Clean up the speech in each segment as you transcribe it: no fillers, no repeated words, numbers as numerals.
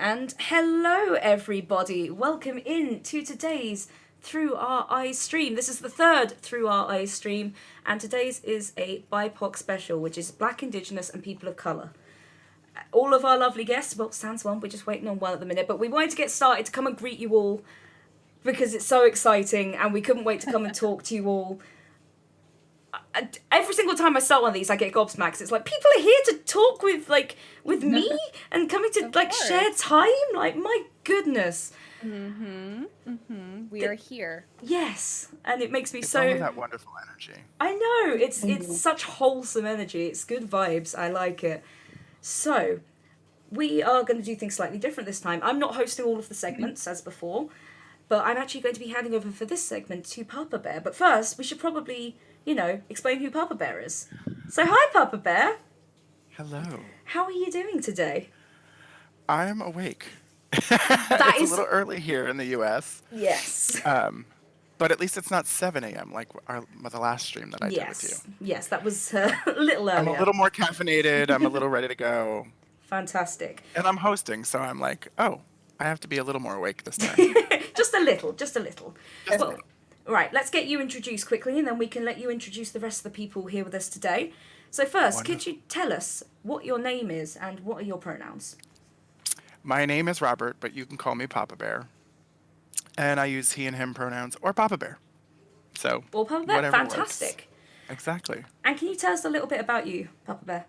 And hello everybody, welcome in to today's Through Our Eyes stream. This is the third Through Our Eyes stream, and today's is a BIPOC special, which is Black, Indigenous and People of Colour. All of our lovely guests, well, sans one, we're just waiting on one at the minute, but we wanted to get started to come and greet you all because it's so exciting and we couldn't wait to come and talk to you all. Every single time I start one of these, I get gobsmacked. It's like, people are here to talk with me and coming to share time. Like, my goodness. We are here. Yes, and it makes me It's so. all of that wonderful energy. I know it's such wholesome energy. It's good vibes. I like it. So, we are going to do things slightly different this time. I'm not hosting all of the segments as before, but I'm actually going to be handing over for this segment to Papa Bear. But first, we should probably, explain who Papa Bear is. So, hi, Papa Bear. Hello. How are you doing today? I'm awake. It's a little early here in the U.S. Yes. But at least it's not 7 a.m. like the last stream that I did with you. Yes, that was a little earlier. I'm a little more caffeinated. I'm a little ready to go. Fantastic. And I'm hosting, so I'm like, oh, I have to be a little more awake this time. Just a little. Well, right, let's get you introduced quickly, and then we can let you introduce the rest of the people here with us today. So first, could you tell us what your name is and what are your pronouns? My name is Robert, but you can call me Papa Bear. And I use he and him pronouns or Papa Bear. So, or Papa Bear, whatever fantastic. Works. Exactly. And can you tell us a little bit about you, Papa Bear?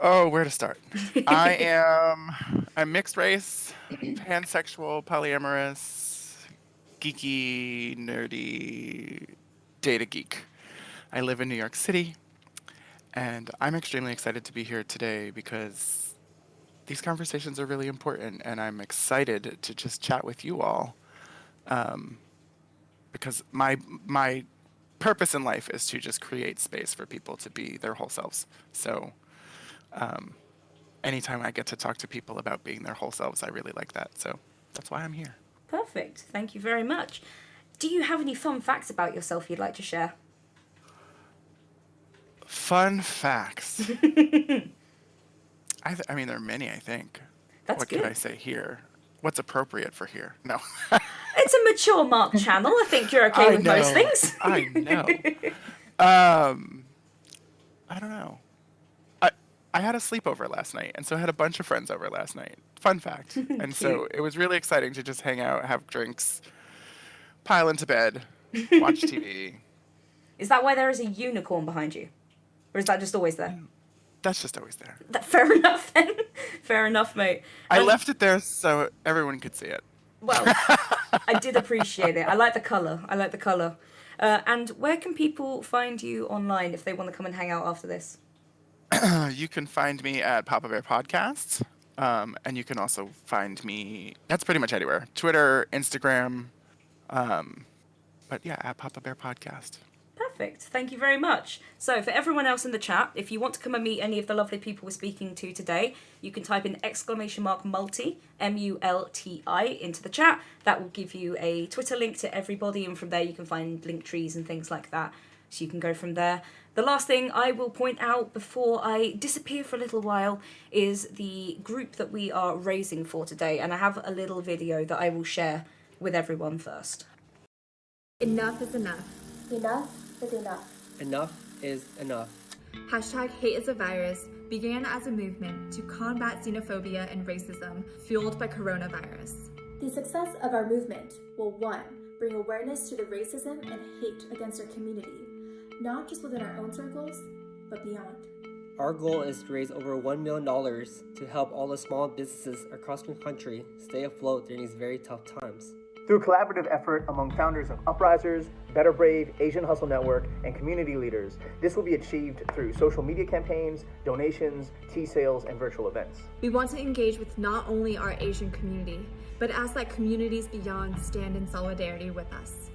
Oh, where to start? I'm mixed race, pansexual, polyamorous, geeky, nerdy, data geek. I live in New York City, and I'm extremely excited to be here today because these conversations are really important, and I'm excited to just chat with you all, because my purpose in life is to just create space for people to be their whole selves. So anytime I get to talk to people about being their whole selves, I really like that. So that's why I'm here. Perfect. Thank you very much. Do you have any fun facts about yourself you'd like to share? Fun facts. I mean, there are many, I think. That's what good. Can I say here? What's appropriate for here? No. It's a mature Mark channel. I think you're okay with most things. I know. I don't know. I had a sleepover last night, and so I had a bunch of friends over last night. Fun fact. And so it was really exciting to just hang out, have drinks, pile into bed, watch TV. Is that why there is a unicorn behind you? Or is that just always there? That's just always there. Fair enough, then. Fair enough, mate. I left it there so everyone could see it. Well, I did appreciate it. I like the colour. And where can people find you online if they want to come and hang out after this? You can find me at Papa Bear Podcasts. And you can also find me, that's pretty much anywhere. Twitter, Instagram. But yeah, at Papa Bear Podcast. Perfect. Thank you very much. So for everyone else in the chat, if you want to come and meet any of the lovely people we're speaking to today, you can type in !multi, M-U-L-T-I, into the chat. That will give you a Twitter link to everybody, and from there you can find link trees and things like that. So you can go from there. The last thing I will point out before I disappear for a little while is the group that we are raising for today, and I have a little video that I will share with everyone first. Enough is enough. Enough is enough. Enough is enough. Hashtag Hate is a Virus began as a movement to combat xenophobia and racism fueled by coronavirus. The success of our movement will, 1, bring awareness to the racism and hate against our community, not just within our own circles, but beyond. Our goal is to raise over $1 million to help all the small businesses across the country stay afloat during these very tough times. Through collaborative effort among founders of Uprisers, Better Brave, Asian Hustle Network, and community leaders, this will be achieved through social media campaigns, donations, tea sales, and virtual events. We want to engage with not only our Asian community, but ask that communities beyond stand in solidarity with us.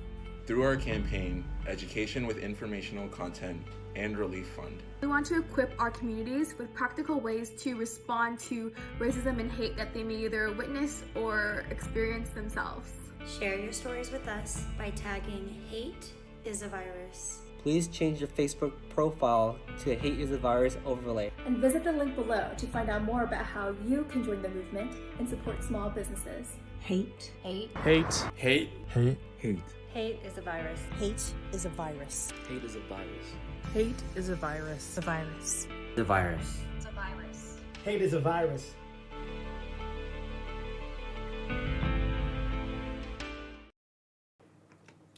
Through our campaign, Education with Informational Content and Relief Fund, we want to equip our communities with practical ways to respond to racism and hate that they may either witness or experience themselves. Share your stories with us by tagging Hate is a Virus. Please change your Facebook profile to a Hate is a Virus overlay. And visit the link below to find out more about how you can join the movement and support small businesses. Hate. Hate. Hate. Hate. Hate. Hate. Hate is a virus. Hate is a virus. Hate is a virus. Hate is a virus. A virus. The virus. It's a virus. Hate is a virus.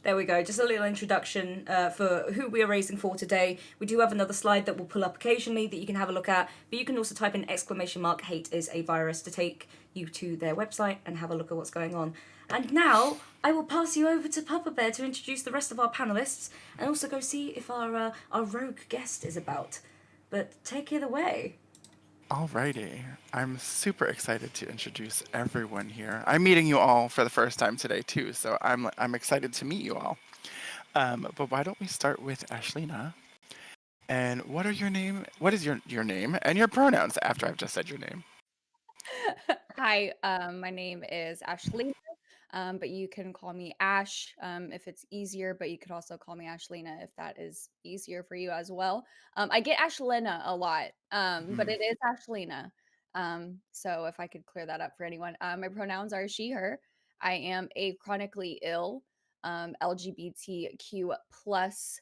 There we go, just a little introduction for who we are raising for today. We do have another slide that we'll pull up occasionally that you can have a look at, but you can also type in !hate is a virus to take you to their website and have a look at what's going on. And now I will pass you over to Papa Bear to introduce the rest of our panelists and also go see if our rogue guest is about. But take it away. Alrighty, I'm super excited to introduce everyone here. I'm meeting you all for the first time today too, so I'm excited to meet you all. But why don't we start with Ashlina? And what is your name and your pronouns after I've just said your name? Hi, my name is Ashlina, but you can call me Ash if it's easier, but you could also call me Ashlina if that is easier for you as well. I get Ashlina a lot, but it is Ashlina. So if I could clear that up for anyone. My pronouns are she, her. I am a chronically ill LGBTQ plus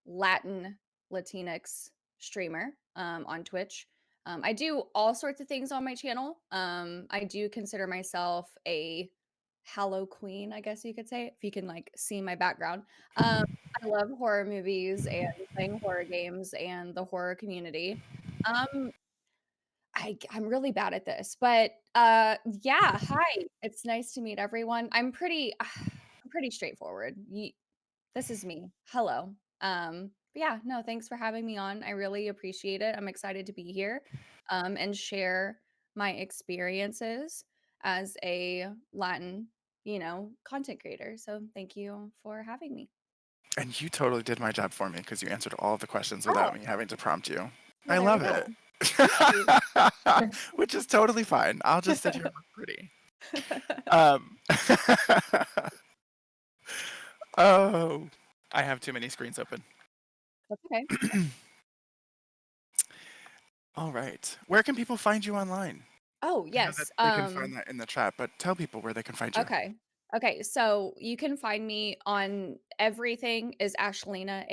Latinx streamer on Twitch. I do all sorts of things on my channel. I do consider myself a Hallow Queen, I guess you could say, if you can like see my background. I love horror movies and playing horror games and the horror community. I'm really bad at this, but yeah, hi. It's nice to meet everyone. I'm pretty straightforward. This is me. Hello. But yeah, no, thanks for having me on. I really appreciate it. I'm excited to be here and share my experiences as a Latin, content creator. So thank you for having me. And you totally did my job for me because you answered all of the questions without me having to prompt you. I Well, love there it. Which is totally fine. I'll just sit here and look pretty. Oh, I have too many screens open. That's okay. All right. Where can people find you online? Oh, I know yes. that they can find that in the chat, but tell people where they can find you. Okay. So you can find me on everything is Ashlina,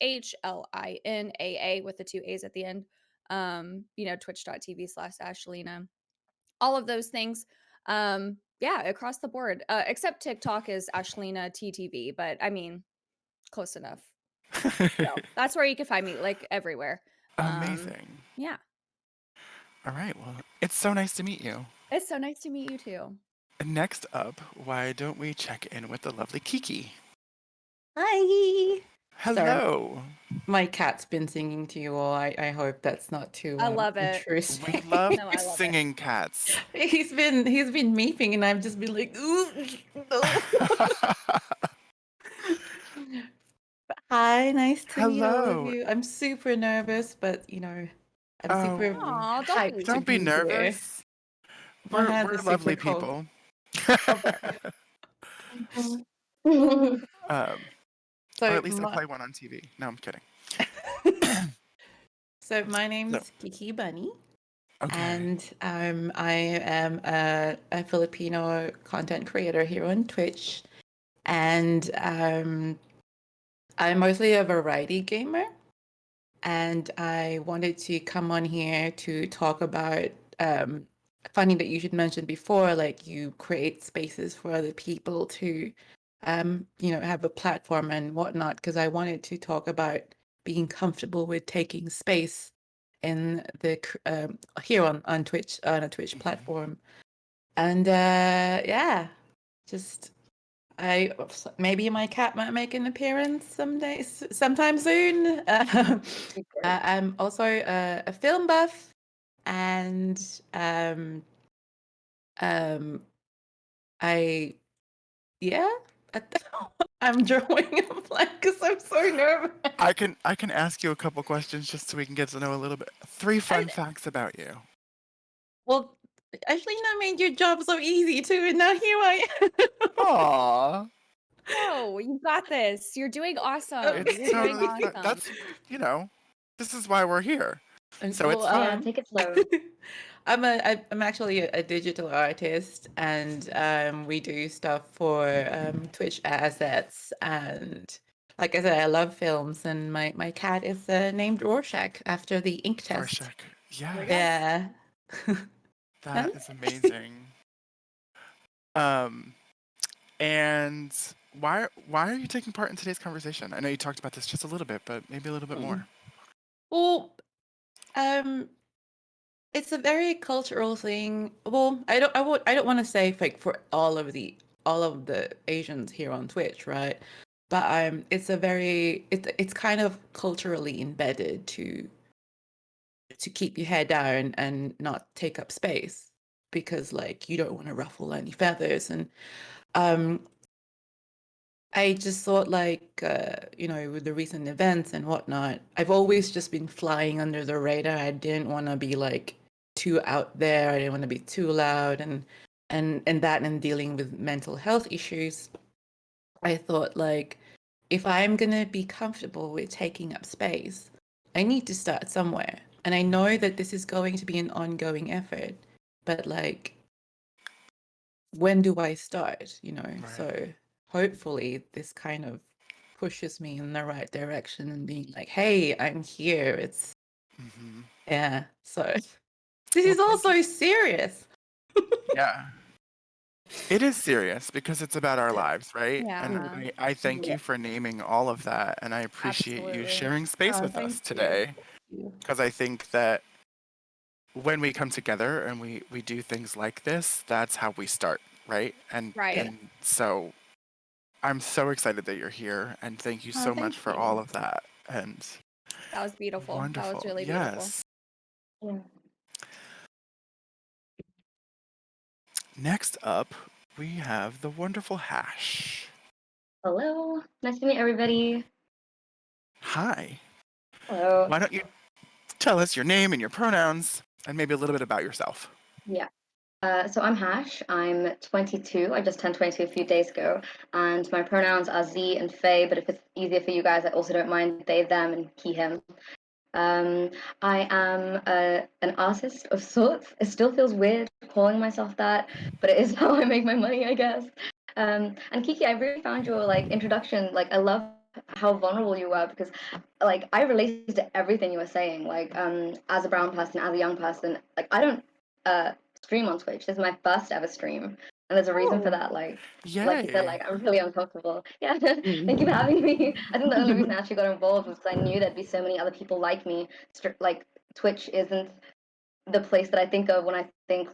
ASHLINAA with the 2 A's at the end. Twitch.tv/Ashlina. All of those things. Yeah, across the board. Except TikTok is Ashlina TTV, but I mean, close enough. So that's where you can find me, like everywhere. Amazing. Yeah. All right. Well, it's so nice to meet you. It's so nice to meet you too. Next up, why don't we check in with the lovely Kiki? Hi. Hello. Sorry. My cat's been singing to you all. I hope that's not too I love it. intrusive. We love No, I love singing cats. He's been meeping and I've just been like, ooh. No. Hi, nice to meet all Hello. of you. I'm super nervous, but I'm super Aw, hyped to Don't be here. nervous. My We're hands are lovely super cold. people. So or at least I'll play one on TV. No, I'm kidding. So my name's Kiki Bunny. Okay. And I am a Filipino content creator here on Twitch. And I'm mostly a variety gamer. And I wanted to come on here to talk about funny that you should mention before, like you create spaces for other people to have a platform and whatnot, because I wanted to talk about being comfortable with taking space in the here on Twitch, on a Twitch platform. And maybe my cat might make an appearance sometime soon. I'm also a film buff, and I'm drawing a blank because I'm so nervous. I can ask you a couple questions just so we can get to know a little bit. 3 fun facts about you. Well, Ashlina made your job so easy too, and now here I am. Aww. No, you got this. You're doing awesome. It's You're doing totally awesome. that's this is why we're here. And So it's fun. Take it slow. I'm actually a digital artist, and we do stuff for Twitch assets. And like I said, I love films, and my cat is named Rorschach after the ink test. Rorschach. Yeah. Yeah. That is amazing. And why are you taking part in today's conversation? I know you talked about this just a little bit, but maybe a little bit more. Well, it's a very cultural thing. Well, I don't want to say like for all of the Asians here on Twitch, right? But it's kind of culturally embedded to keep your head down and not take up space, because like you don't want to ruffle any feathers. And I just thought like with the recent events and whatnot, I've always just been flying under the radar. I didn't want to be like too out there. I didn't want to be too loud, and dealing with mental health issues. I thought like if I'm gonna be comfortable with taking up space, I need to start somewhere. And I know that this is going to be an ongoing effort, but like when do I start? Right. So hopefully this kind of pushes me in the right direction and being like, hey, I'm here. It's yeah. So this is also serious. Yeah. It is serious because it's about our lives, right? Yeah. And I thank you for naming all of that, and I appreciate you Absolutely. sharing space with Thank us you. today. Because I think that when we come together and we do things like this, that's how we start, right? And Right. so I'm so excited that you're here, and thank you so much thank for you. all of that. And That was beautiful. wonderful. That was really beautiful. Yes. Next up, we have the wonderful Hash. Hello. Nice to meet everybody. Hi. Hello. Why don't you tell us your name and your pronouns and maybe a little bit about yourself? Yeah. So I'm Hash. I'm 22. I just turned 22 a few days ago, and my pronouns are Z and Faye. But if it's easier for you guys, I also don't mind they, them, and he, him. I am an artist of sorts. It still feels weird calling myself that, but it is how I make my money, I guess. And Kiki, I really found your introduction. I love how vulnerable you were, because I related to everything you were saying. As a brown person, as a young person, I don't stream on Twitch. This is my first ever stream, and there's a reason for that. Like you said, I'm really uncomfortable. Yeah, thank you for having me. I think the only reason I actually got involved was because I knew there'd be so many other people like me. Twitch isn't the place that I think of when I think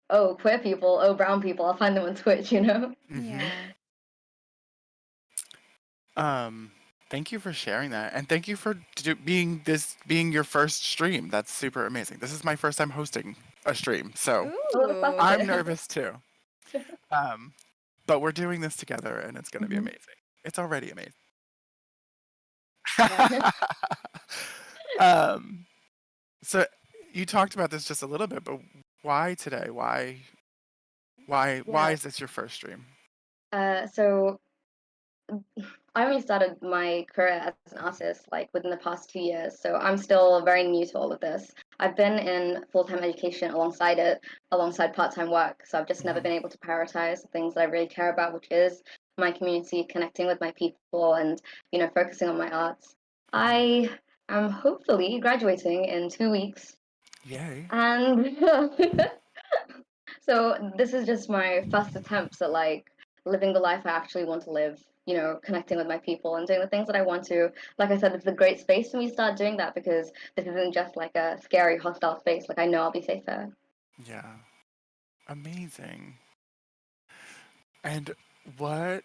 oh, queer people, oh, brown people. I'll find them on Twitch, Yeah. Thank you for sharing that, and thank you for being your first stream. That's super amazing. This is my first time hosting a stream, so I'm nervous too. But we're doing this together, and it's going to be amazing. It's already amazing. So you talked about this just a little bit, but why today? Why is this your first stream? So I only started my career as an artist within the past 2 years, so I'm still very new to all of this. I've been in full-time education alongside part-time work, so I've just never been able to prioritize the things that I really care about, which is my community, connecting with my people, and focusing on my arts. I am hopefully graduating in 2 weeks. Yay! And so this is just my first attempts at living the life I actually want to live, connecting with my people and doing the things that I want to. Like I said, it's a great space for me to start doing that, because this isn't just a scary, hostile space. I know I'll be safe there. Yeah. Amazing. And what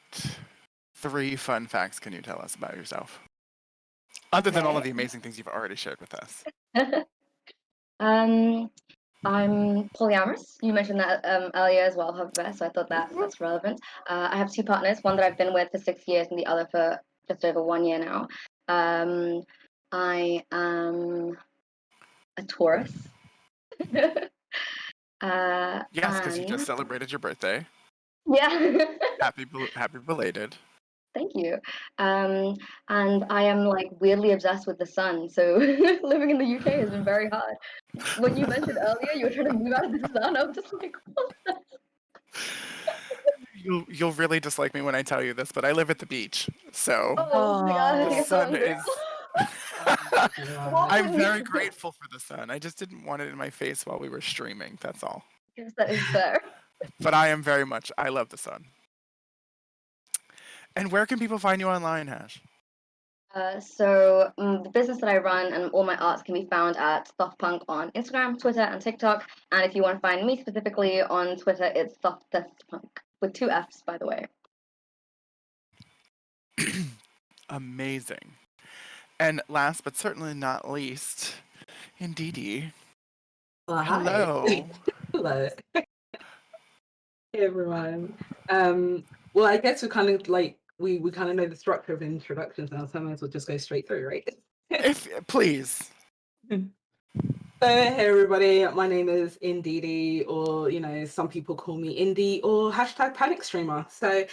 3 fun facts can you tell us about yourself? Other than all of the amazing things you've already shared with us. I'm polyamorous. You mentioned that earlier as well, Hover, so I thought that's relevant. I have 2 partners, one that I've been with for 6 years and the other for just over 1 year now. I am a Taurus. Yes, because you just celebrated your birthday. Yeah. Happy belated. Thank you. And I am like weirdly obsessed with the sun. So living in the UK has been very hard. When you mentioned earlier you were trying to move out of the sun, I was just like, what? You'll really dislike me when I tell you this, but I live at the beach, so Oh my god, the you're so sun ungrateful. is. What I'm would very you- grateful for the sun. I just didn't want it in my face while we were streaming. That's all. Yes, that is fair. But I love the sun. And where can people find you online, Hash? The business that I run and all my arts can be found at Softpunk on Instagram, Twitter, and TikTok. And if you want to find me specifically on Twitter, it's Softpunk with 2 F's, by the way. Amazing. And last but certainly not least, Indeedee. Well, Hello. Hello. Hey everyone. Well, I guess we kind of like we kind of know the structure of introductions now, so I might as well just go straight through, right? If please. So hey everybody, my name is Indeedee, or some people call me Indie or hashtag Panic Streamer. So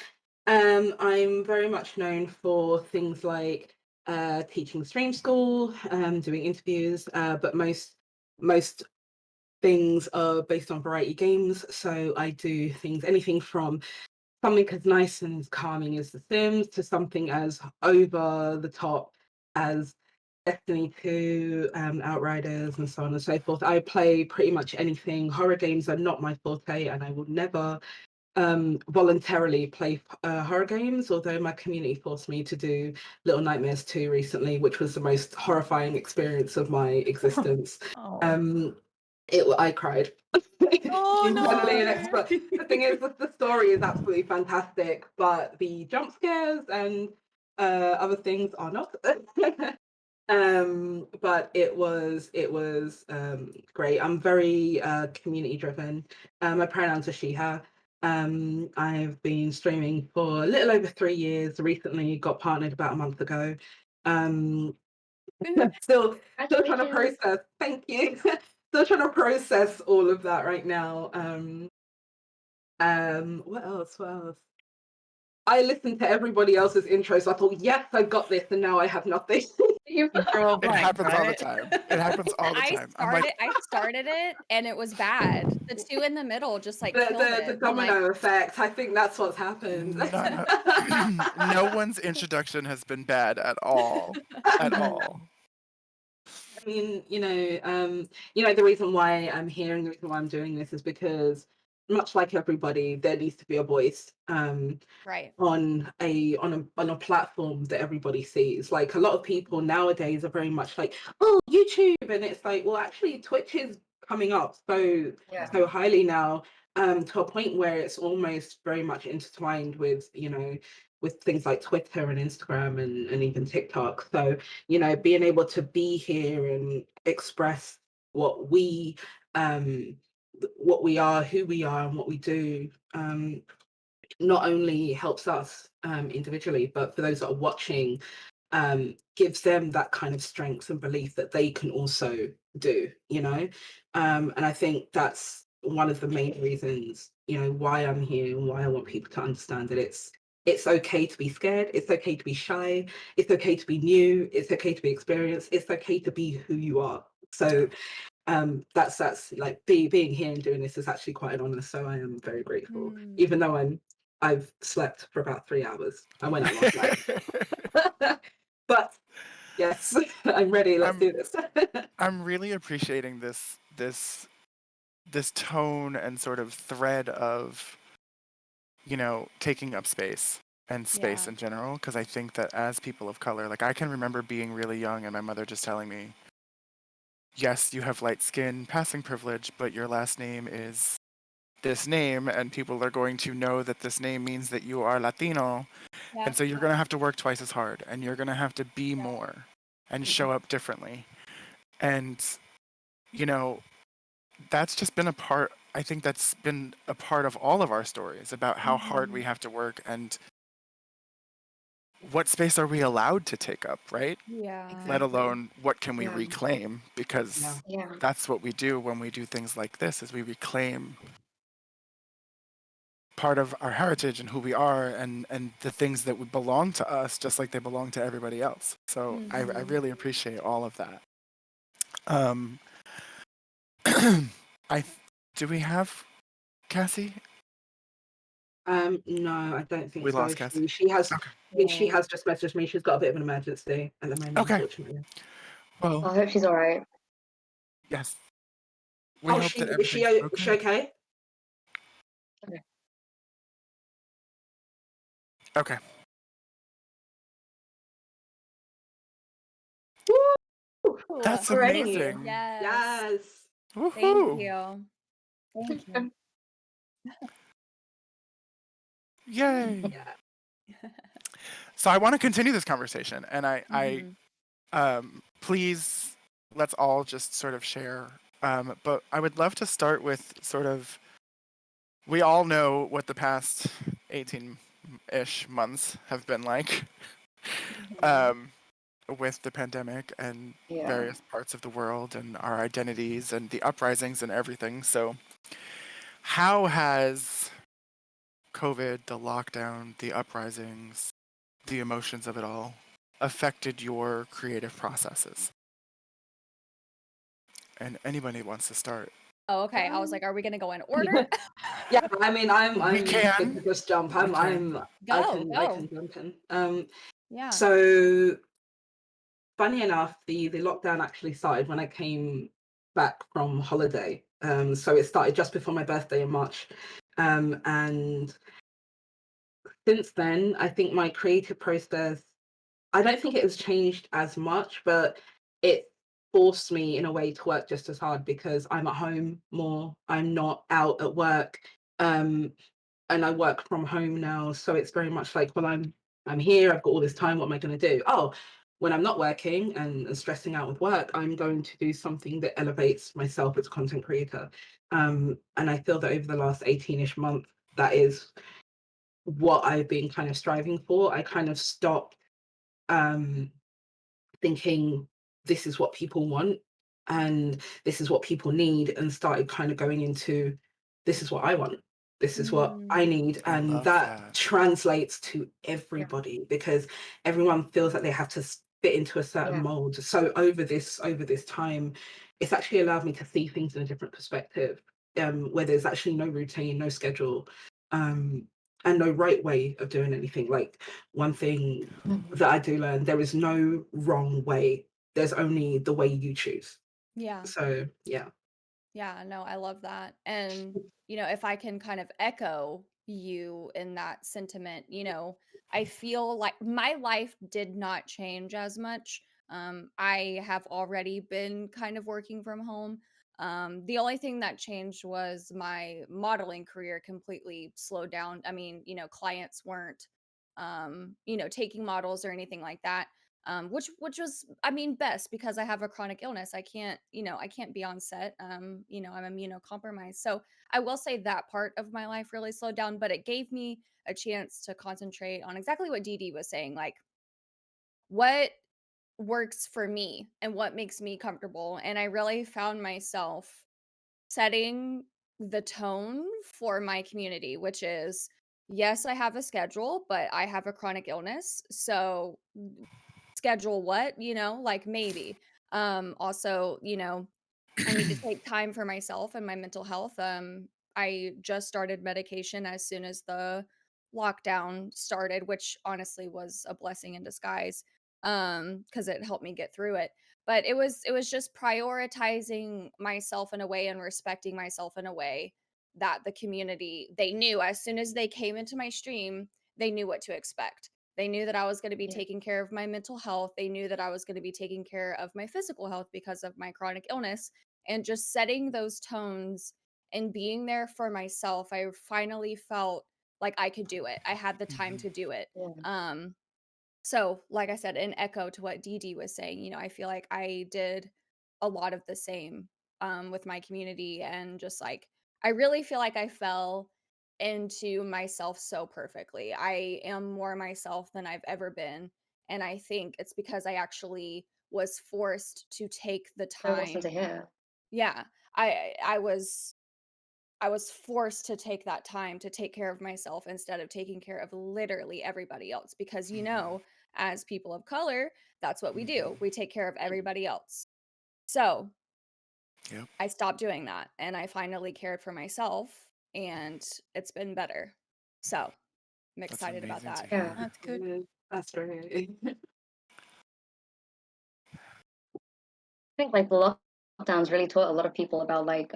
I'm very much known for things like teaching stream school, doing interviews, but most things are based on variety games. So I do anything from something as nice and as calming as The Sims to something as over the top as Destiny 2, Outriders, and so on and so forth. I play pretty much anything. Horror games are not my forte, and I will never voluntarily play horror games, although my community forced me to do Little Nightmares 2 recently, which was the most horrifying experience of my existence. I cried. Oh Internally an no! expert. The thing is, the story is absolutely fantastic, but the jump scares and other things are not. But it was great. I'm very community driven. My pronouns are she, her. I've been streaming for a little over 3 years. Recently got partnered about a month ago. Still trying to process. Thank you. Still trying to process all of that right now. What else? What else? I listened to everybody else's intro, so I thought, yes, I got this, and now I have nothing. It happens all the time. It happens all the time. I started it and it was bad. The 2 in the middle just like killed the it. domino effect. I think that's what's happened. No one's introduction has been bad at all. At all. I mean, the reason why I'm here and the reason why I'm doing this is because, much like everybody, there needs to be a voice. Right. On a platform that everybody sees. Like a lot of people nowadays are very much like, oh, YouTube, and it's like, well, actually, Twitch is coming up so highly now, to a point where it's almost very much intertwined with with things like Twitter and Instagram and even TikTok. So being able to be here and express what we are, who we are, and what we do. Not only helps us individually, but for those that are watching, gives them that kind of strength and belief that they can also do, and I think that's one of the main reasons, why I'm here and why I want people to understand that it's okay to be scared, it's okay to be shy, it's okay to be new, it's okay to be experienced, it's okay to be who you are. So that's like being here and doing this is actually quite an honor, so I am very grateful, even though I've slept for about 3 hours. I went out last night. But yes, I'm ready. Let's do this. I'm really appreciating this tone and sort of thread of taking up space and space in general, because I think that as people of color, like I can remember being really young and my mother just telling me, yes, you have light skin, passing privilege, but your last name is this name, and people are going to know that this name means that you are Latino, and so you're going to have to work twice as hard, and you're going to have to be more and show up differently. And that's just been a part, I think that's been a part of all of our stories about how hard we have to work and what space are we allowed to take up, right? Yeah. Let alone what can we reclaim, because that's what we do when we do things like this, is we reclaim part of our heritage and who we are, and the things that would belong to us just like they belong to everybody else. So I really appreciate all of that. Um, I do we have Cassie? No, I don't think We so. lost Cassie. She has Okay. she has just messaged me. She's got a bit of an emergency at the moment, Okay. unfortunately. Well, I hope she's all right. yes. We hope that is she everything's is she okay? Okay. That's Already. amazing. Yes. Woohoo. Thank you. Thank you. Yay. Yeah. So I want to continue this conversation, and I please let's all just sort of share. But I would love to start with sort of, we all know what the past 18-ish months have been like, with the pandemic and various parts of the world and our identities and the uprisings and everything. So how has COVID, the lockdown, the uprisings, the emotions of it all affected your creative processes? And anybody wants to start. Oh, okay. I was like, are we gonna go in order? Yeah, I mean, I'm We good can. to just jump. We can. I Go. can jump in. Yeah. So funny enough, the lockdown actually started when I came back from holiday. So it started just before my birthday in March. And since then, I think my creative process, I don't think it has changed as much, but it forced me in a way to work just as hard because I'm at home more. I'm not out at work. And I work from home now. So it's very much like, well, I'm here, I've got all this time, what am I going to do? Oh, when I'm not working and stressing out with work, I'm going to do something that elevates myself as a content creator. And I feel that over the last 18-ish months, that is what I've been kind of striving for. I kind of stopped thinking this is what people want and this is what people need, and started kind of going into this is what I want, this is what I need. I And love that that. translates to everybody because everyone feels that they have to fit into a certain mold. So over this time, it's actually allowed me to see things in a different perspective, where there's actually no routine, no schedule, and no right way of doing anything. Like, one thing that I do learn, there is no wrong way. There's only the way you choose. Yeah. So yeah. Yeah, no, I love that. And, if I can kind of echo you in that sentiment, I feel like my life did not change as much. I have already been kind of working from home. The only thing that changed was my modeling career completely slowed down. I mean, clients weren't, taking models or anything like that. Which was, I mean, best because I have a chronic illness. I can't be on set. I'm immunocompromised. So I will say that part of my life really slowed down, but it gave me a chance to concentrate on exactly what Dee Dee was saying, like what works for me and what makes me comfortable. And I really found myself setting the tone for my community, which is, yes, I have a schedule, but I have a chronic illness. So schedule what, like maybe. Also, I need to take time for myself and my mental health. I just started medication as soon as the lockdown started, which honestly was a blessing in disguise, because it helped me get through it. But it was just prioritizing myself in a way and respecting myself in a way that the community, they knew as soon as they came into my stream, they knew what to expect. They knew that I was going to be taking care of my mental health. They knew that I was going to be taking care of my physical health because of my chronic illness. And just setting those tones and being there for myself, I finally felt like I could do it. I had the time to do it. So like I said, an echo to what Dee Dee was saying, I feel like I did a lot of the same with my community, and just like I really feel like I fell into myself so perfectly. I am more myself than I've ever been, and I think it's because I actually was forced to take the So awesome time. to hear. Yeah. I was I was forced to take that time to take care of myself instead of taking care of literally everybody else. Because, as people of color, that's what we do. We take care of everybody else. So Yep. I stopped doing that and I finally cared for myself and it's been better. So I'm That's excited about amazing to that. hear. That's good. That's great. I think like the lockdowns really taught a lot of people about like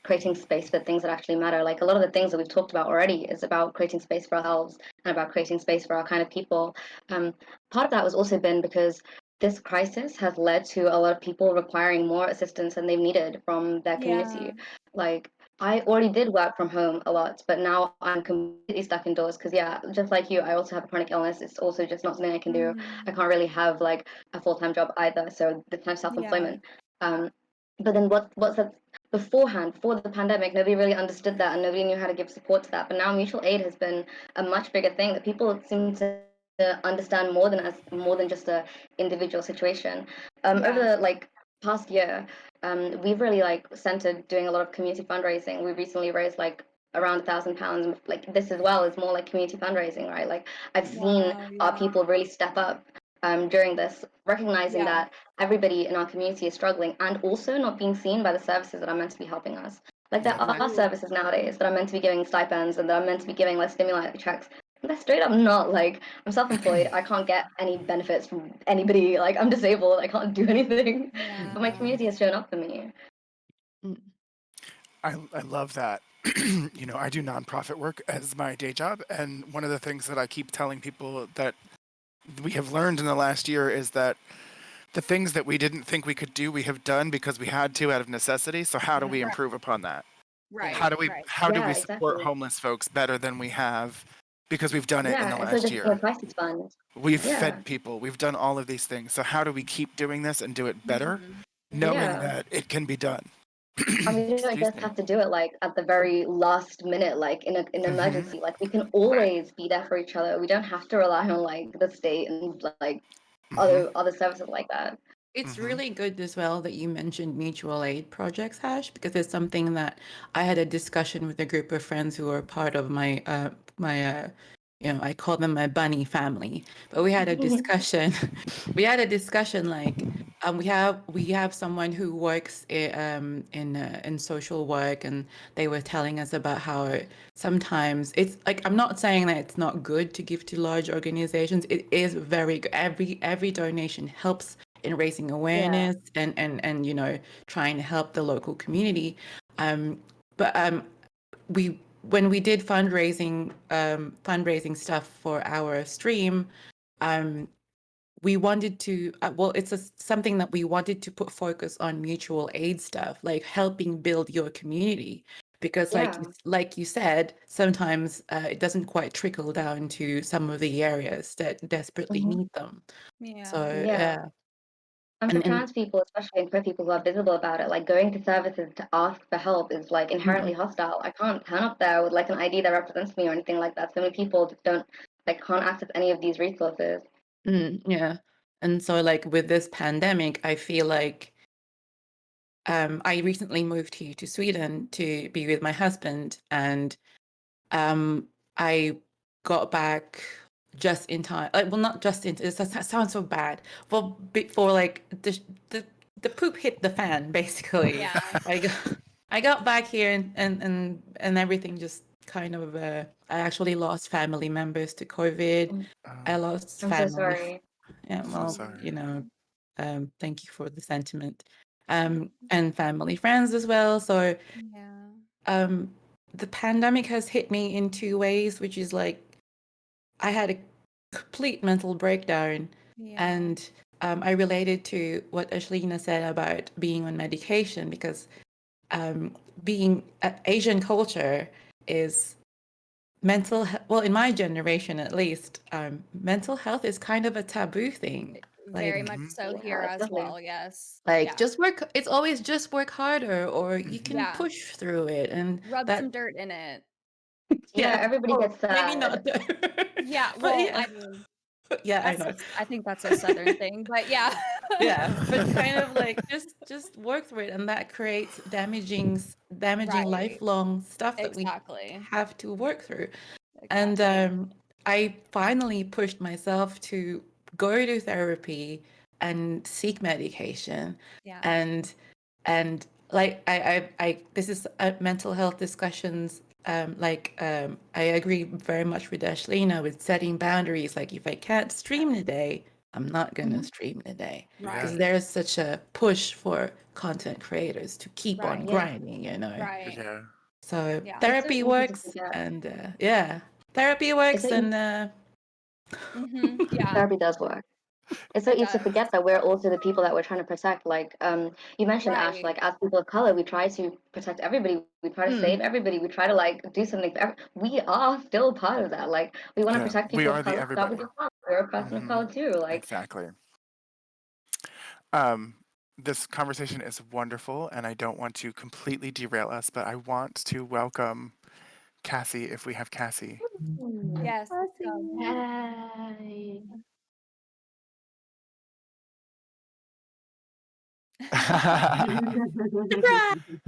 creating space for things that actually matter. Like a lot of the things that we've talked about already is about creating space for ourselves and about creating space for our kind of people. Part of that was also been because this crisis has led to a lot of people requiring more assistance than they've needed from their community. Like I already did work from home a lot, but now I'm completely stuck indoors because, yeah, just like you, I also have a chronic illness. It's also just not something I can do. I can't really have like a full-time job either, so this kind of self-employment. But then what's that? Beforehand, before the pandemic, nobody really understood that and nobody knew how to give support to that. But now mutual aid has been a much bigger thing that people seem to understand more than just a individual situation. Over the like past year, we've really like centered doing a lot of community fundraising. We recently raised like around £1,000. Like this as well is more like community fundraising, right? Like I've seen our people really step up during this, recognizing that everybody in our community is struggling and also not being seen by the services that are meant to be helping us. Like there are services nowadays that are meant to be giving stipends and that are meant to be giving like stimuli checks. They're straight up not. Like I'm self-employed. I can't get any benefits from anybody. Like I'm disabled. I can't do anything. But my community has shown up for me. I love that. I do nonprofit work as my day job, and one of the things that I keep telling people that we have learned in the last year is that the things that we didn't think we could do, we have done because we had to out of necessity. So how do we improve upon that? Right. How do we Yeah, support exactly. homeless folks better than we have because we've done it in the Yeah, instead of last just being a year? crisis fund. We've Yeah. fed people. We've done all of these things. So how do we keep doing this and do it better, knowing Yeah. that it can be done? And we don't Excuse just me. have to do it like at the very last minute, like in an emergency. Like we can always be there for each other. We don't have to rely on like the state and like other services like that. It's really good as well that you mentioned mutual aid projects, Hash, because it's something that I had a discussion with a group of friends who are part of I call them my bunny family. But we had a discussion. We had a discussion like we have someone who works in social work, and they were telling us about how sometimes it's like, I'm not saying that it's not good to give to large organizations. It is very good. Every donation helps in raising awareness and trying to help the local community. But when we did fundraising stuff for our stream, we wanted to something that we wanted to put focus on mutual aid stuff, like helping build your community, because like you said, sometimes it doesn't quite trickle down to some of the areas that desperately need them. So Yeah. And for trans people, especially, and queer people who are visible about it, like going to services to ask for help is like inherently hostile. I can't turn up there with like an ID that represents me or anything like that. So many people just can't access any of these resources. Yeah. And so like with this pandemic, I feel like I recently moved here to Sweden to be with my husband, and I got back just in time. Like, well, not just in. That sounds so bad. Well, before like the poop hit the fan, basically. Yeah. I got back here and everything just kind of. I actually lost family members to COVID. I lost I'm family. so sorry. Yeah, So well, sorry. thank you for the sentiment. And family friends as well. So the pandemic has hit me in two ways, which is like I had a complete mental breakdown, and I related to what Ashlina said about being on medication, because being Asian culture is well, in my generation at least, mental health is kind of a taboo thing. Very much so here as well, yes. Like it's always just work harder, or you can push through it, and rub some dirt in it. Yeah, everybody gets maybe not. Yeah, But well, yeah. I mean, I know. I think that's a Southern thing, but yeah. Yeah, but kind of like just work through it, and that creates damaging Right. lifelong stuff that we Exactly. have to work through. Exactly. And I finally pushed myself to go to therapy and seek medication. Yeah. And like I this is mental health discussions. I agree very much with Ashlina with setting boundaries. Like if I can't stream today, I'm not gonna stream today. Because Right. there's such a push for content creators to keep on Right. grinding, Right. Yeah. So Yeah. therapy It's so easy to works, forget. and yeah, therapy It's works, so easy. and Yeah. Therapy does work. It's so It easy to does. forget that we're also the people that we're trying to protect. Like you mentioned, Ash, Right. like as people of color, we try to protect everybody. We try to save everybody. We try to like do something for we are still part of that. Like we want to Yeah. protect We people are of the color. That we everybody. do not. We're a person of color too. Like Exactly. This conversation is wonderful, and I don't want to completely derail us, but I want to welcome Cassie if we have Cassie. Yes. Let's go. Hey.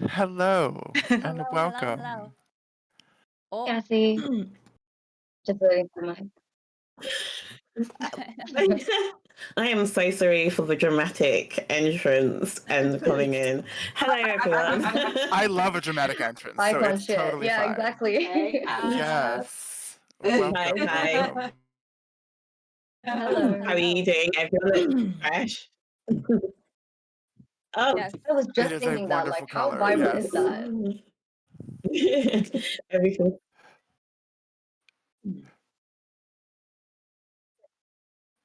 Hello and Hello. welcome. Oh. Cassie, just waiting for my. I am so sorry for the dramatic entrance and coming in. Hello, everyone. I love a dramatic entrance, so Icon it's shit. totally Yeah, fine. exactly. Yes. Hi, Welcome, hi. welcome. Hello. How are you doing, everyone? Fresh. Oh, Yes. I was It just is a thinking that. wonderful Like, how color, vibrant yes. is that? everything.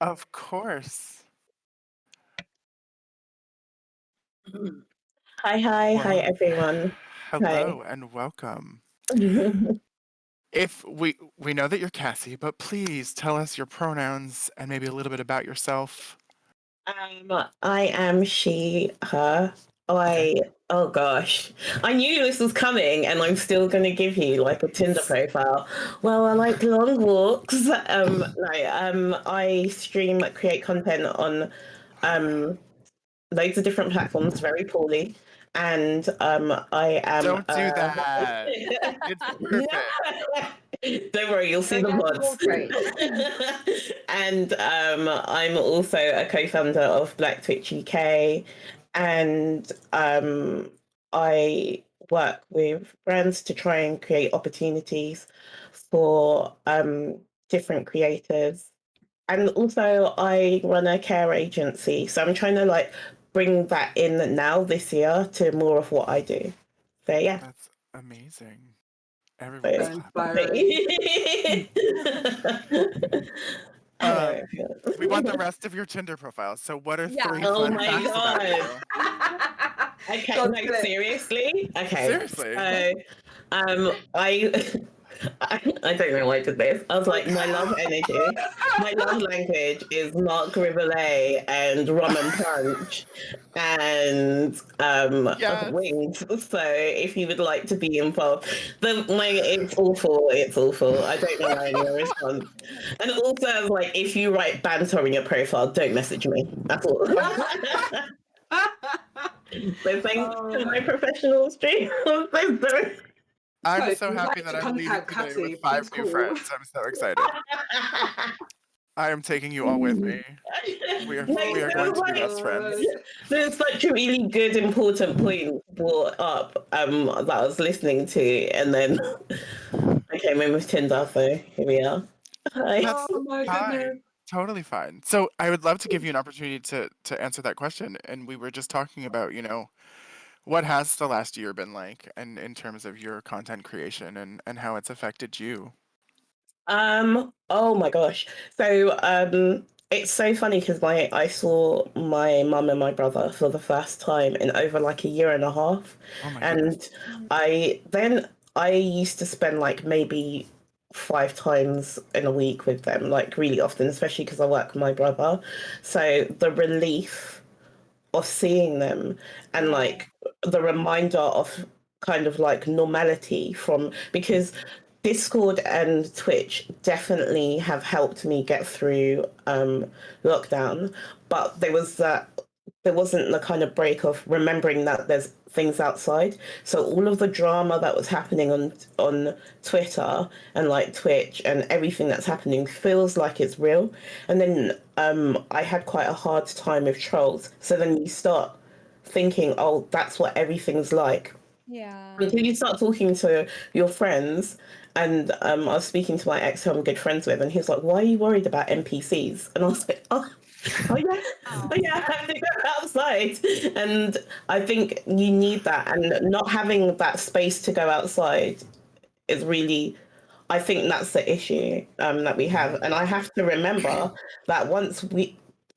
Of course. Hi, hi, hi, Well, everyone. Hi. hello and welcome. If we know that you're Cassie, but please tell us your pronouns and maybe a little bit about yourself. I am she, her. Oh gosh, I knew this was coming, and I'm still going to give you like a Tinder profile. Well, I like long walks. No, I stream, create content on loads of different platforms very poorly, and I am. Don't do that. It's perfect. Don't worry, you'll see the mods. And I'm also a co-founder of Black Twitch UK, and I work with brands to try and create opportunities for different creators. And also, I run a care agency, so I'm trying to like bring that in now this year to more of what I do. So yeah. That's amazing. So Everyone's clapping. We want the rest of your Tinder profile. So what are Yeah. three Oh fun my facts about you? god. Okay, no, seriously? Okay. Seriously. So I don't know why I did this. I was like, my love energy, my love language is Mark Rivolet and rum and punch and wings. So if you would like to be involved, it's awful. It's awful. I don't know why anyone responds. And also, I was like, if you write banter in your profile, don't message me. That's all. So thanks to my professional stream. I'm so sorry. I'm if so you'd happy like that to I'm leaving contact today with Cassie, 5 please new call. friends. I'm so excited. I am taking you all with me. We are going to be best friends. There's such a really good, important point brought up that I was listening to, and then I came in with Tinder, so here we are. Hi. That's fine. Totally fine. So I would love to give you an opportunity to answer that question. And we were just talking about, what has the last year been like, and in terms of your content creation and how it's affected you? Oh my gosh. So it's so funny because I saw my mum and my brother for the first time in over like a year and a half. Oh my And I used to spend like maybe 5 times in a week with them, like really often, especially because I work with my brother. So the relief of seeing them and like the reminder of kind of like normality from because Discord and Twitch definitely have helped me get through lockdown, but there was that there wasn't the kind of break of remembering that there's things outside. So all of the drama that was happening on Twitter and like Twitch and everything that's happening feels like it's real. And then I had quite a hard time with trolls. So then you start thinking, oh, that's what everything's like. Yeah. Until you start talking to your friends, and I was speaking to my ex who I'm good friends with, and he was like, "Why are you worried about NPCs?" And I was like, "Oh, oh yeah, oh yeah, I have to go outside." And I think you need that, and not having that space to go outside is really, I think that's the issue that we have. And I have to remember that once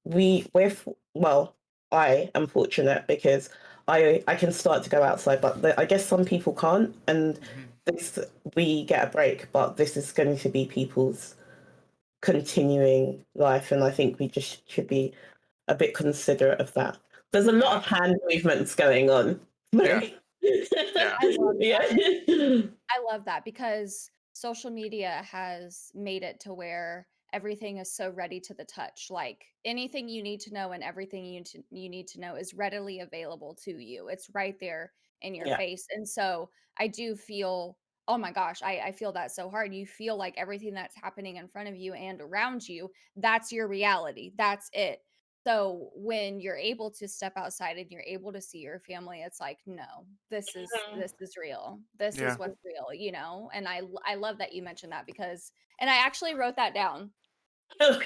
well, I am fortunate because I can start to go outside, but I guess some people can't, and this we get a break, but this is going to be people's continuing life, and I think we just should be a bit considerate of that. There's a lot of hand movements going on. Yeah. Yeah. I love Yeah. that. I love that because social media has made it to where everything is so ready to the touch. Like anything you need to know and everything you need to know is readily available to you. It's right there in your Yeah. face. And so I do feel, oh my gosh, I feel that so hard. You feel like everything that's happening in front of you and around you, that's your reality. That's it. So when you're able to step outside and you're able to see your family, it's like, no, this is real. This Yeah. is what's real, you know? And I love that you mentioned that because and I actually wrote that down.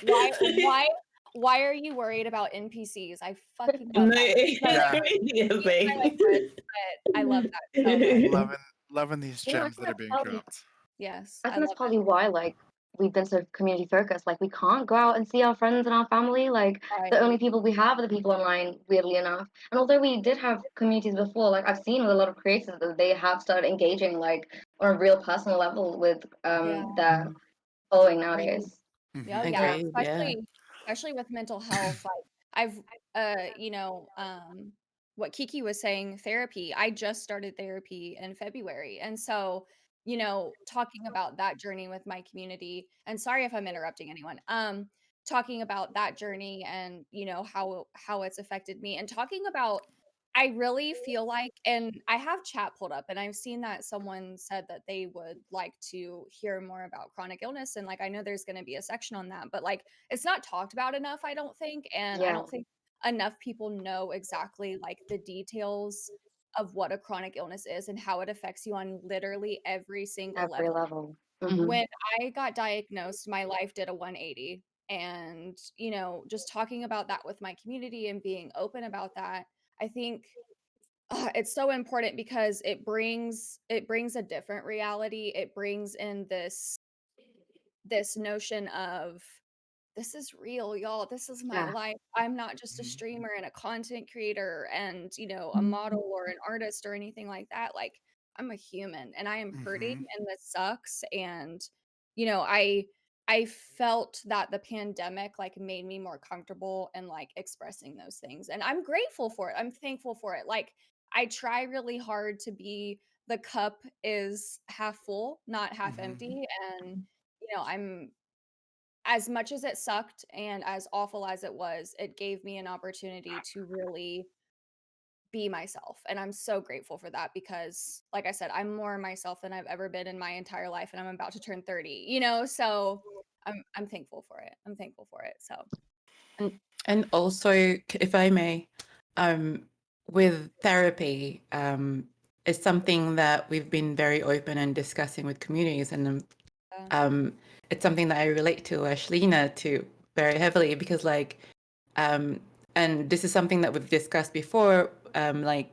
Why why are you worried about NPCs? I fucking love No, that. Yeah. Excuse my language, but I love that so much. Loving these You know, I gems think that are that's being probably dropped. Yes, I I think that's love it. probably why like we've been so community focused. Like we can't go out and see our friends and our family. Like the Right. only people we have are the people online, weirdly enough. And although we did have communities before, like I've seen with a lot of creators that they have started engaging like on a real personal level with Yeah. their following nowadays. Oh yeah, Agreed. Yeah. especially with mental health. Like I've you know, what Kiki was saying, therapy. I just started therapy in February. And so, you know, talking about that journey with my community, and sorry if I'm interrupting anyone. Talking about that journey and, you know, how it's affected me and talking about I really feel like and I have chat pulled up and I've seen that someone said that they would like to hear more about chronic illness and like I know there's going to be a section on that, but like it's not talked about enough, I don't think, and I Yeah, don't think enough people know exactly like the details of what a chronic illness is and how it affects you on literally every single every level. level. When I got diagnosed, my life did a 180 and, you know, just talking about that with my community and being open about that, I think it's so important because it brings a different reality. It brings in this notion of this is real, y'all. This is my Yeah. life. I'm not just a streamer and a content creator and, you know, a model or an artist or anything like that. Like I'm a human and I am hurting and this sucks. And, you know, I felt that the pandemic like made me more comfortable in like expressing those things. And I'm grateful for it. I'm thankful for it. Like I try really hard to be the cup is half full, not half empty. And, you know, I'm as much as it sucked and as awful as it was, it gave me an opportunity to really be myself. And I'm so grateful for that because, like I said, I'm more myself than I've ever been in my entire life. And I'm about to turn 30, you know? So I'm thankful for it. I'm thankful for it. So And also, if I may, with therapy, it's something that we've been very open and discussing with communities, and it's something that I relate to Ashlina to very heavily because, like, and this is something that we've discussed before. Like,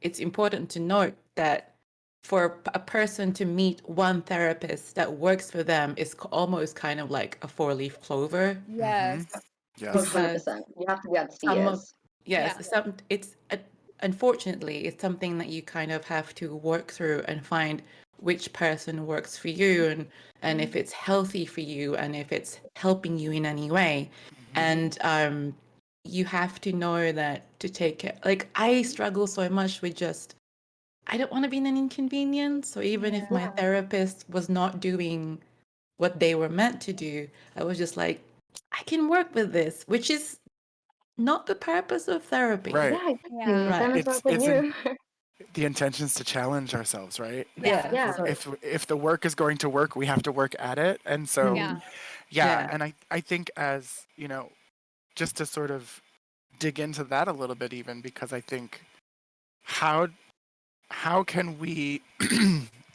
it's important to note that for a person to meet one therapist that works for them is almost kind of like a four-leaf clover. yes. Yes. 100%. You have to be able to see Some it. of yes, it's unfortunately it's something that you kind of have to work through and find which person works for you and if it's healthy for you and if it's helping you in any way. And you have to know that to take it. Like I struggle so much with just I don't want to be an inconvenience. So even if my therapist was not doing what they were meant to do, I was just like, I can work with this, which is not the purpose of therapy. Right. Yeah, exactly. Yeah. Same as It's work with you. the intention's to challenge ourselves, right? Yeah. Yeah. So, If the work is going to work, we have to work at it. And so Yeah. yeah, yeah. and I think, as you know, just to sort of dig into that a little bit, even, because I think how can we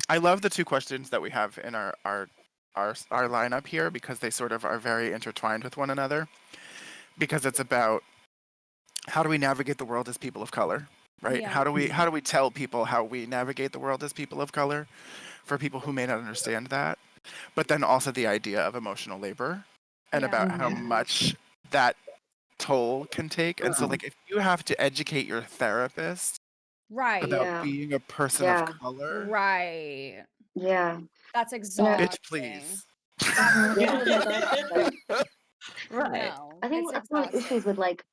I love the two questions that we have in our lineup here, because they sort of are very intertwined with one another, because it's about how do we navigate the world as people of color, right? Yeah. How do we tell people how we navigate the world as people of color, for people who may not understand that, but then also the idea of emotional labor, and Yeah. about how much that toll can take. And so, like, if you have to educate your therapist Right. about Yeah. being a person of Yeah. color, Right. Yeah. That's You know, exhausting. bitch, please. mhm, even with my therapist, like, Right. No, I think it's that's one of the exhausting. issues with like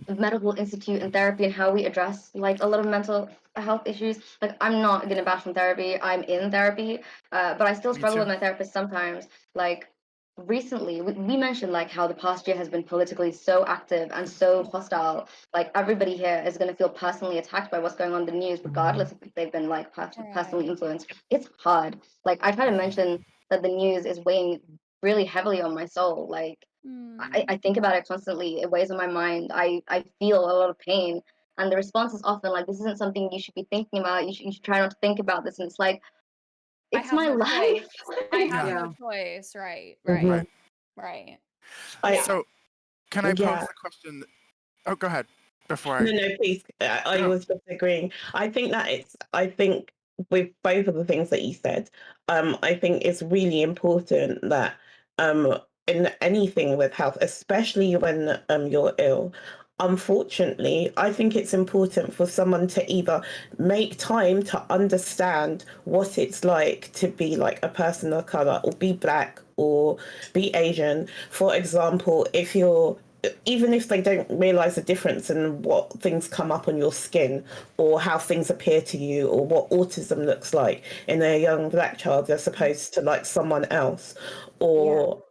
the medical institute and therapy and how we address like a lot of mental health issues. Like, I'm not gonna bash on therapy. I'm in therapy, but I still Me struggle too. with my therapist sometimes. Like, recently, we mentioned like how the past year has been politically so active and so hostile. Like, everybody here is gonna feel personally attacked by what's going on in the news, regardless if they've been like personally Right. influenced. It's hard. Like, I try to mention that the news is weighing really heavily on my soul. Like, I think about it constantly. It weighs on my mind. I feel a lot of pain. And the response is often like, this isn't something you should be thinking about. You should try not to think about this. And it's like, I it's have my no life. choice. I have Yeah. no choice. Right. Mhm. Right. Right. Right. I So can I pose yeah. the question? Oh, go ahead before I No, please. I go. was just agreeing. I think that I think with both of the things that you said, I think it's really important that in anything with health, especially when you're ill, unfortunately, I think it's important for someone to either make time to understand what it's like to be like a person of color, or be black, or be Asian. For example, if you're even if they don't realize the difference in what things come up on your skin, or how things appear to you, or what autism looks like in a young black child as opposed to like someone else, or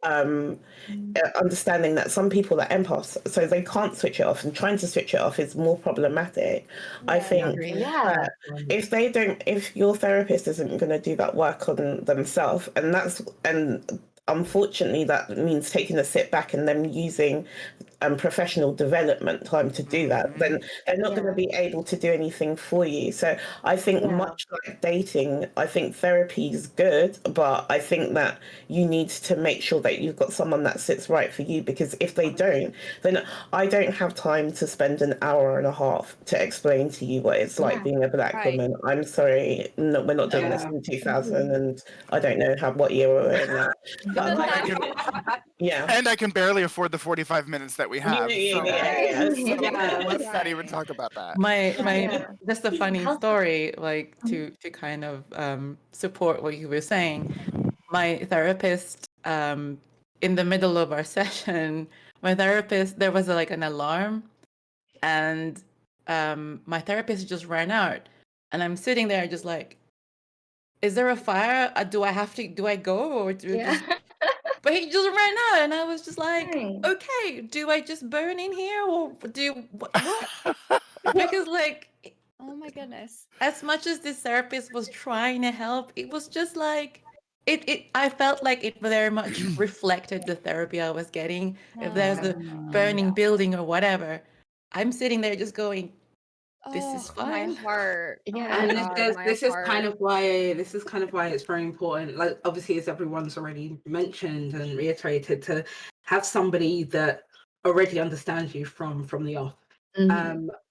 understanding that some people are empaths, so they can't switch it off, and trying to switch it off is more problematic. I Yeah. think Yeah. if your therapist isn't going to do that work on themselves, and unfortunately that means taking a sit back and them using professional development time to do that, then they're not going to be able to do anything for you. So I think Yeah. much like dating, I think therapy is good, but I think that you need to make sure that you've got someone that sits right for you, because if they don't, then I don't have time to spend an hour and a half to explain to you what it's like Yeah. being a black Right. woman. I'm sorry, no, we're not doing this Yeah. in 2000, and I don't know what year we're in now. But And I can yeah. and I can barely afford the 45 minutes that we have. So, let's not even talk about that. My Yeah. just a funny Health. story, like to kind of support what you were saying. My therapist, in the middle of our session, my therapist, there was like an alarm, and my therapist just ran out, and I'm sitting there just like, is there a fire? Do I go, or do I Yeah. just? But he just ran out, and I was just like, Dang. okay, do I just burn in here, or what? Because like, Oh my goodness. as much as this therapist was trying to help, it was just like I felt like it very much reflected the therapy I was getting. If there's a burning building or whatever, I'm sitting there just going, this is Oh, my fine. heart. Oh Yeah. my And God, my this is heart. kind of why it's very important. Like, obviously, as everyone's already mentioned and reiterated, to have somebody that already understands you from the off.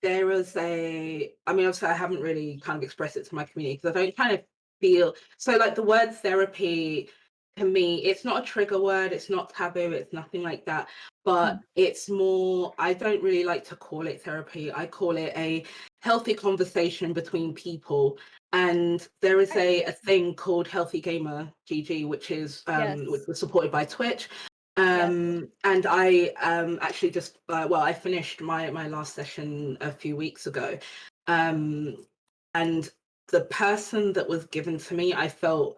There is I mean, obviously I haven't really kind of expressed it to my community because I don't kind of feel so, like, the word therapy to me, it's not a trigger word, it's not taboo, it's nothing like that, but it's more, I don't really like to call it therapy. I call it a healthy conversation between people. And there is a thing called Healthy Gamer GG, which is which was supported by Twitch. And I actually just I finished my last session a few weeks ago, and the person that was given to me, I felt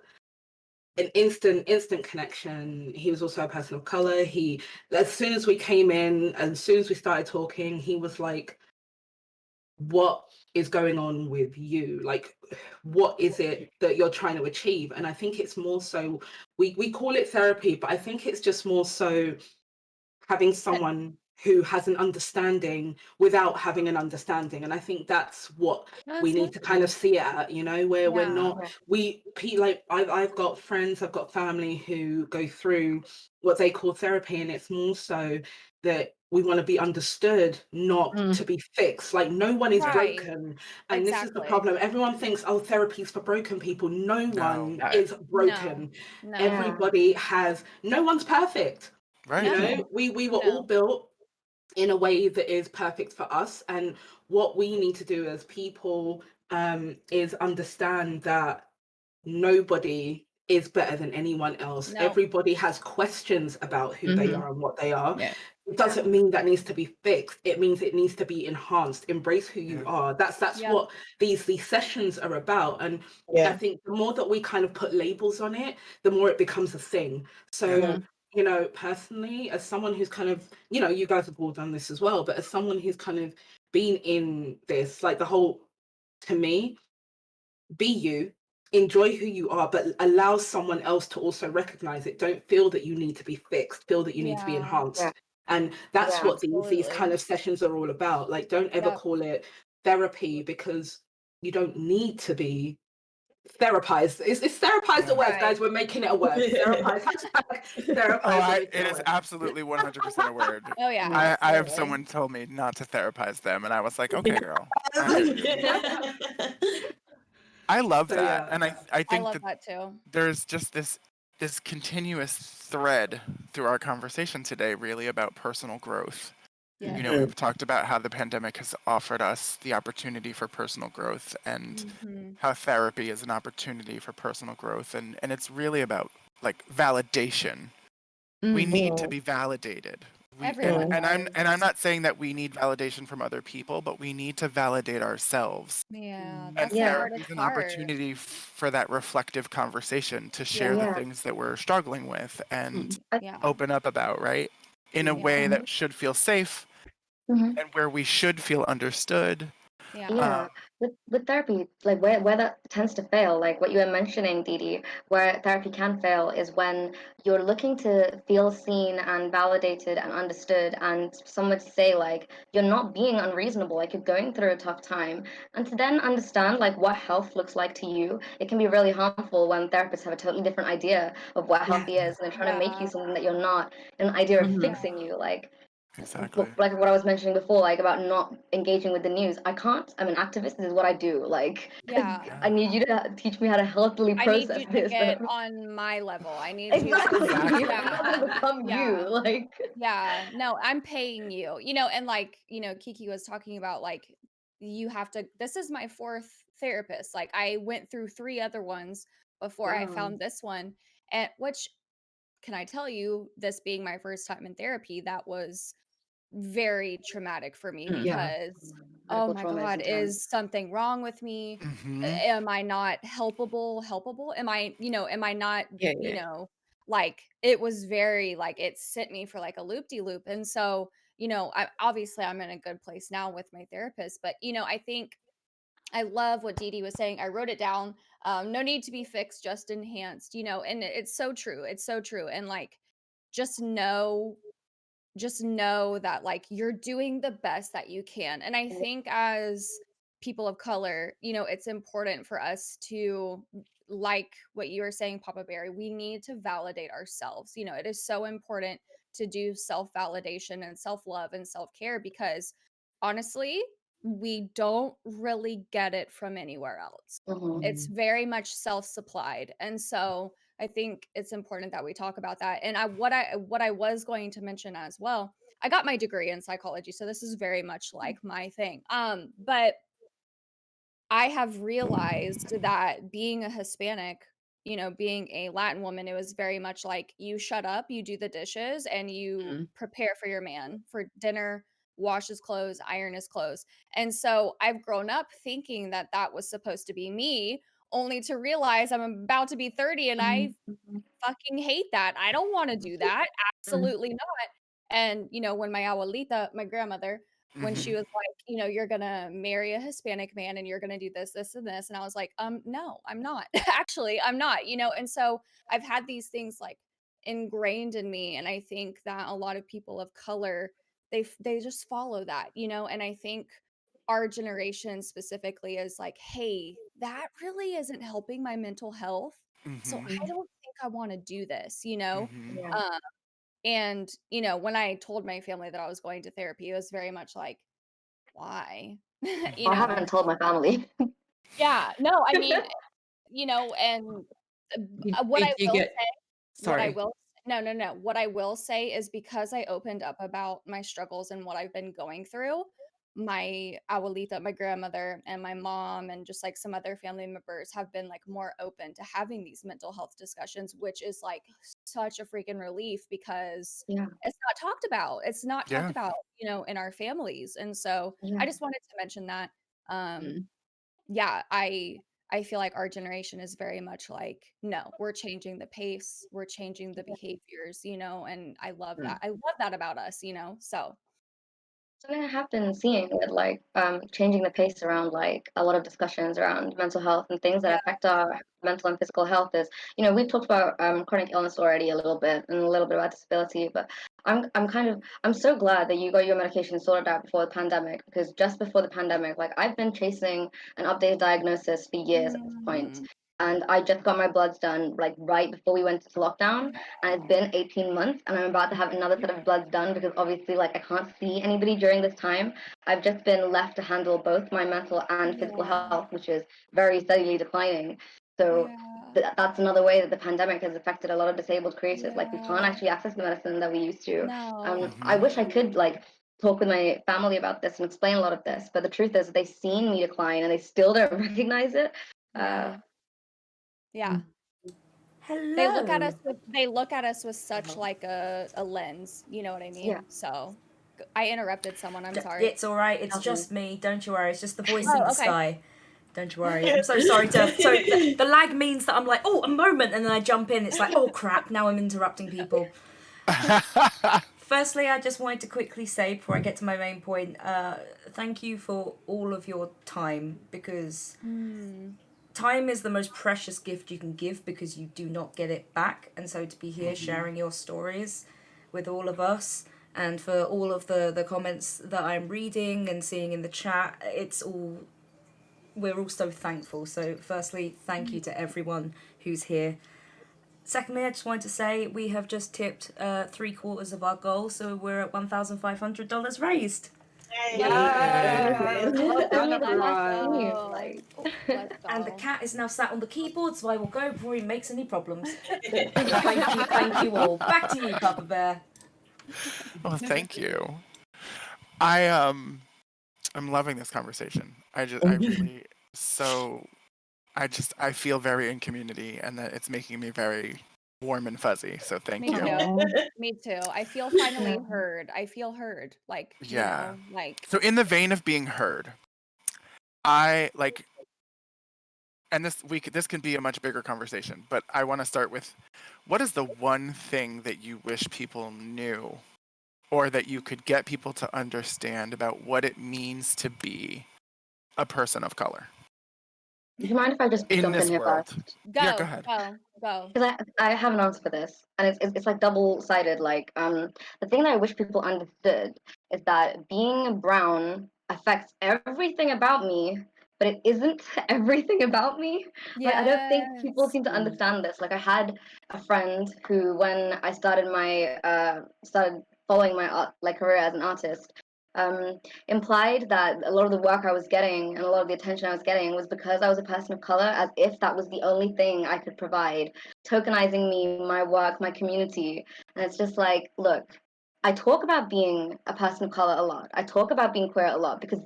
an instant connection. He was also a person of color. He, as soon as we came in, as soon as we started talking, he was like, what is going on with you? Like, what is it that you're trying to achieve? And I think it's more so, we call it therapy, but I think it's just more so having someone who has an understanding without having an understanding. And I think that's what we need to kind of see it at, you know, where we're not, like I've got friends, I've got family who go through what they call therapy, and it's more so that we want to be understood, not to be fixed. Like, no one is broken. And this is the problem. Everyone thinks, oh, therapy is for broken people. No one is broken. No. Everybody has, no one's perfect. Right. You know, we were all built in a way that is perfect for us. And what we need to do as people is understand that nobody is better than anyone else. No. Everybody has questions about who they are and what they are. It doesn't mean that needs to be fixed. It means it needs to be enhanced. Embrace who you are. That's what these sessions are about. And I think the more that we kind of put labels on it, the more it becomes a thing. So you know, personally, as someone who's kind of, you know, you guys have all done this as well, but as someone who's kind of been in this, like the whole, to me, be you, enjoy who you are, but allow someone else to also recognize it. Don't feel that you need to be fixed, feel that you need to be enhanced. And that's what these kind of sessions are all about. Like, don't ever call it therapy, because you don't need to be therapized. It's therapized a word, guys. We're making it a word. Therapized. Therapized. It is absolutely 100% a word. Oh yeah. I have someone told me not to therapize them, and I was like, okay, girl. I love that, and I I think love that too. there's just this continuous thread through our conversation today, really about personal growth. Yeah. You know, we've talked about how the pandemic has offered us the opportunity for personal growth, and how therapy is an opportunity for personal growth, and it's really about like validation. We need to be validated. Everyone And I'm not saying that we need validation from other people, but we need to validate ourselves. Yeah, And that's the therapy hardest is an part. opportunity for that reflective conversation to share the things that we're struggling with and open up about, right? In a way that should feel safe and where we should feel understood. With therapy, like where that tends to fail, like what you were mentioning, Didi, where therapy can fail is when you're looking to feel seen and validated and understood, and someone to say like you're not being unreasonable, like you're going through a tough time, and to then understand like what health looks like to you. It can be really harmful when therapists have a totally different idea of what healthy is, and they're trying to make you something that you're not, an idea of fixing you, like. Exactly. Like what I was mentioning before, like about not engaging with the news. I can't. I'm an activist. This is what I do. Like, I need you to teach me how to healthily I need process you to this. get on my level. I need Exactly. you to Yeah. Become you. Like. Yeah. No, I'm paying you. You know, and like, you know, Kiki was talking about like you have to, this is my fourth therapist. Like I went through 3 other ones before I found this one. And which, can I tell you, this being my first time in therapy, that was very traumatic for me because oh Medical my trauma is god, intense. is something wrong with me? Am I not helpable? Am I, you know, am I not, you know, like it was very like it sent me for like a loop-de-loop. And so, you know, obviously I'm in a good place now with my therapist, but you know, I think I love what Didi was saying. I wrote it down. No need to be fixed, just enhanced, you know, and it's so true. It's so true. And like just know that like you're doing the best that you can. And I think as people of color, you know, it's important for us to, like what you were saying, Papa Berry, we need to validate ourselves. You know, it is so important to do self-validation and self-love and self-care because honestly, we don't really get it from anywhere else. It's very much self-supplied. And so I think it's important that we talk about that. And what I was going to mention as well, I got my degree in psychology, so this is very much like my thing. But I have realized that being a Hispanic, you know, being a Latin woman, it was very much like you shut up, you do the dishes, and you prepare for your man for dinner, wash his clothes, iron his clothes. And so I've grown up thinking that that was supposed to be me, only to realize I'm about to be 30 and I fucking hate that. I don't want to do that. Absolutely not. And, when my abuelita, my grandmother, when she was like, you're gonna marry a Hispanic man and you're gonna do this, this, and this. And I was like, no, I'm not. Actually, I'm not, and so I've had these things like ingrained in me. And I think that a lot of people of color, they just follow that, and I think our generation specifically is like, hey, that really isn't helping my mental health. So I don't think I want to do this, and when I told my family that I was going to therapy, it was very much like, why? I haven't told my family. Yeah, no, I mean, and what I Did you will get? say, Sorry. no. What I will say is because I opened up about my struggles and what I've been going through, my abuelita, my grandmother, and my mom, and just like some other family members have been like more open to having these mental health discussions, which is like such a freaking relief because Yeah. it's not talked about. It's not talked Yeah. about, in our families. And so Yeah. I just wanted to mention that. Yeah, I feel like our generation is very much like, no, we're changing the pace, we're changing the behaviors, and I love that. I love that about us, so. Something I have been seeing with like changing the pace around like a lot of discussions around mental health and things that affect our mental and physical health is, we've talked about chronic illness already a little bit and a little bit about disability, but I'm so glad that you got your medication sorted out before the pandemic, because just before the pandemic, like I've been chasing an updated diagnosis for years at this point. And I just got my bloods done like right before we went into lockdown, and it's been 18 months, and I'm about to have another set of bloods done because obviously like I can't see anybody during this time. I've just been left to handle both my mental and physical health, which is very steadily declining. So that's another way that the pandemic has affected a lot of disabled creators. Like we can't actually access the medicine that we used to. No. I wish I could like talk with my family about this and explain a lot of this, but the truth is they've seen me decline and they still don't recognize it. Yeah. Hello. They look at us with such like a lens, you know what I mean? Yeah. So I interrupted someone, I'm sorry. It's all right. It's just me. Don't you worry. It's just the voice in the okay. sky. Don't you worry. I'm so sorry. So the lag means that I'm like, oh, a moment, and then I jump in. It's like, oh crap, now I'm interrupting people. Firstly, I just wanted to quickly say before I get to my main point, thank you for all of your time, because time is the most precious gift you can give because you do not get it back. And so to be here sharing your stories with all of us, and for all of the comments that I'm reading and seeing in the chat, we're all so thankful. So firstly, thank you to everyone who's here. Secondly, I just wanted to say we have just tipped 3/4 of our goal, so we're at $1,500 raised. And the cat is now sat on the keyboard, so I will go before he makes any problems. Thank you all. Back to you, Papa Bear. Well, thank you. I'm loving this conversation. I feel very in community, and that it's making me very warm and fuzzy. So thank Me you. too. Me too. I feel finally heard. I feel heard. Like, Yeah. like. So in the vein of being heard, I like, and this can be a much bigger conversation, but I want to start with, what is the one thing that you wish people knew, or that you could get people to understand about what it means to be a person of color? Do you mind if I just jump in here first? Yeah, go ahead. Go. Because I have an answer for this, and it's like double-sided. Like the thing that I wish people understood is that being brown affects everything about me, but it isn't everything about me. Like I don't think people seem to understand this. Like I had a friend who, when I started started following my art, like career as an artist, implied that a lot of the work I was getting and a lot of the attention I was getting was because I was a person of color, as if that was the only thing I could provide, tokenizing me, my work, my community. And it's just like, look, I talk about being a person of color a lot. I talk about being queer a lot because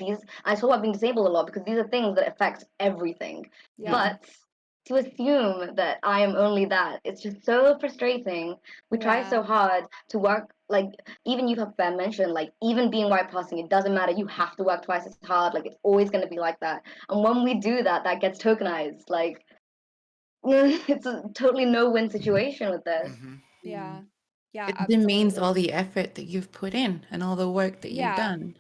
I talk about being disabled a lot because these are things that affect everything. Yeah. But to assume that I am only that, it's just so frustrating. We try so hard to work, like, even you have mentioned, like, even being white passing, it doesn't matter. You have to work twice as hard. Like, it's always going to be like that. And when we do that, that gets tokenized. Like, it's a totally no-win situation with this. Yeah. Yeah, It demeans absolutely. all the effort that you've put in and all the work that you've Yeah. done.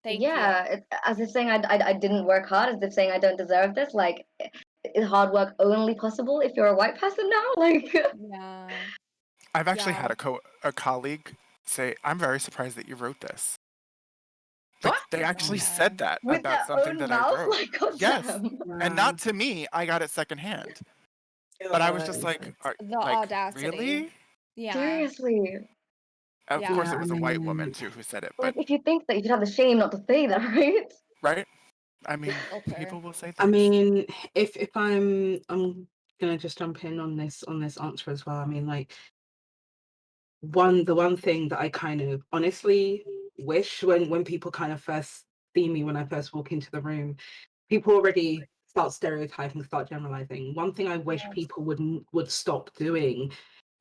Thank Yeah, it's as if saying I didn't work hard, as if saying I don't deserve this. Like, is hard work only possible if you're a white person now? Like, you. Yeah. I've actually Yeah. had a colleague say, "I'm very surprised that you wrote this." Like they actually said that with about their something own that I mouth? wrote. Like, God Yes, damn. and not to me. I got it secondhand. But I was just like, The like, audacity. really? Yeah. Seriously. Of Yeah. course, Yeah, it I was a white woman mean, too who said it, Like, but if you think that, you should have the shame not to say that, right? right? I mean, Filter. people will say I things. mean, if I'm gonna just jump in on this answer as well. I mean, like the one thing that I kind of honestly wish when people kind of first see me when I first walk into the room, people already start stereotyping, start generalizing. One thing I wish people would stop doing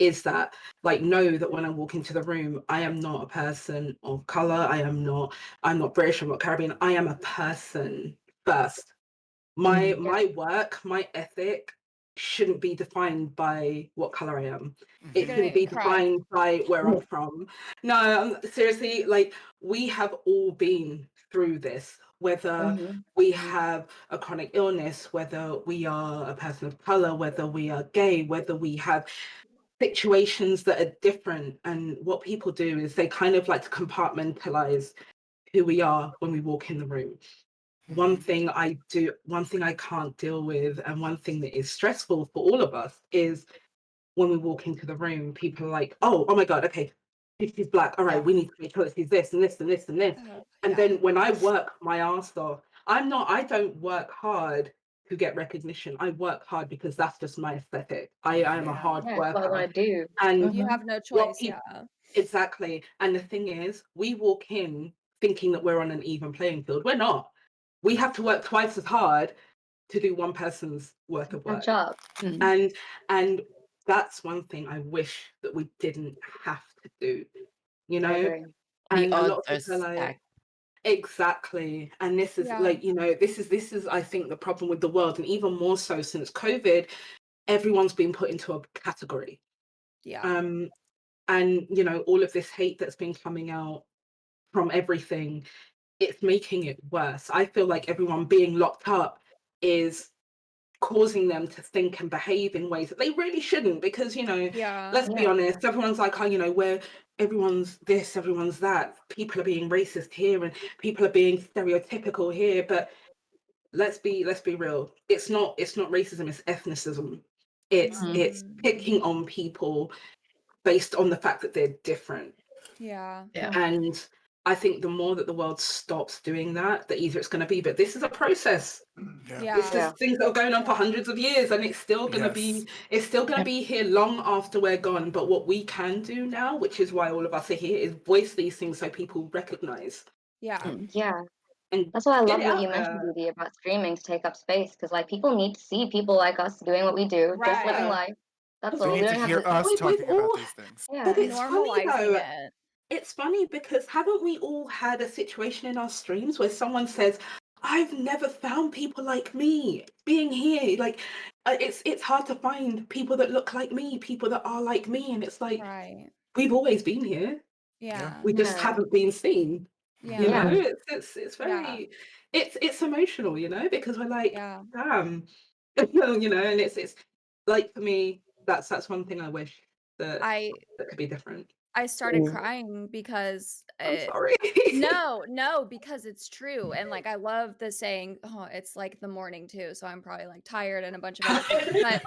is that, like, know that when I walk into the room, I am not a person of color. I'm not British, I'm not Caribbean. I am a person first. My work, my ethic shouldn't be defined by what color I am. It You're shouldn't gonna be cry. defined by where I'm from. No, seriously, like we have all been through this, whether we have a chronic illness, whether we are a person of color, whether we are gay, whether we have situations that are different. And what people do is they kind of like to compartmentalize who we are when we walk in the room. One thing I can't deal with, and one thing that is stressful for all of us is when we walk into the room, people are like, oh my God, okay, she's black. All right, we need to make sure that she's this and this and this and this. And then when I work my ass off, I don't work hard to get recognition. I work hard because that's just my aesthetic. I am a hard Yeah, it's what I worker. want to do. And You have no what choice, people, yeah. exactly. And the thing is, we walk in thinking that we're on an even playing field. We're not. We have to work twice as hard to do one person's work of work. Catch up. And that's one thing I wish that we didn't have to do, you I know? agree. The And a lot odds of are people are like, stacked. exactly. And this is Yeah. like, you know, this is I think the problem with the world, and even more so since COVID, everyone's been put into a category. Yeah. And you know, all of this hate that's been coming out from everything, it's making it worse. I feel like everyone being locked up is causing them to think and behave in ways that they really shouldn't, because, you know, Yeah. let's be honest, everyone's like, oh, you know, where everyone's this, everyone's that, people are being racist here and people are being stereotypical here, but let's be real, it's not racism, it's ethnicism. It's picking on people based on the fact that they're different. Yeah. And I think the more that the world stops doing that, the easier it's going to be. But this is a process. Yeah. This is things that are going on for hundreds of years, and it's still going to be here long after we're gone. But what we can do now, which is why all of us are here, is voice these things so people recognize. Yeah. Yeah. And that's why I get love it what out you mentioned, there. Didi, about streaming to take up space, because like people need to see people like us doing what we do, just living life. That's They all. We need to don't have hear to. us We've talking all, about these things. Yeah. but it's funny Normalizing though. it. It's funny because haven't we all had a situation in our streams where someone says, I've never found people like me being here. Like, it's hard to find people that look like me, people that are like me. And it's like, Right. we've always been here. Yeah. We just haven't been seen. Yeah. You know, it's very, Yeah. it's emotional, you know, because we're like, Yeah. damn, you know, and it's like, for me, that's one thing I wish that could be different. I started crying because I'm sorry. no, because it's true. And like I love the saying, oh, it's like the morning too, so I'm probably like tired and a bunch of other things.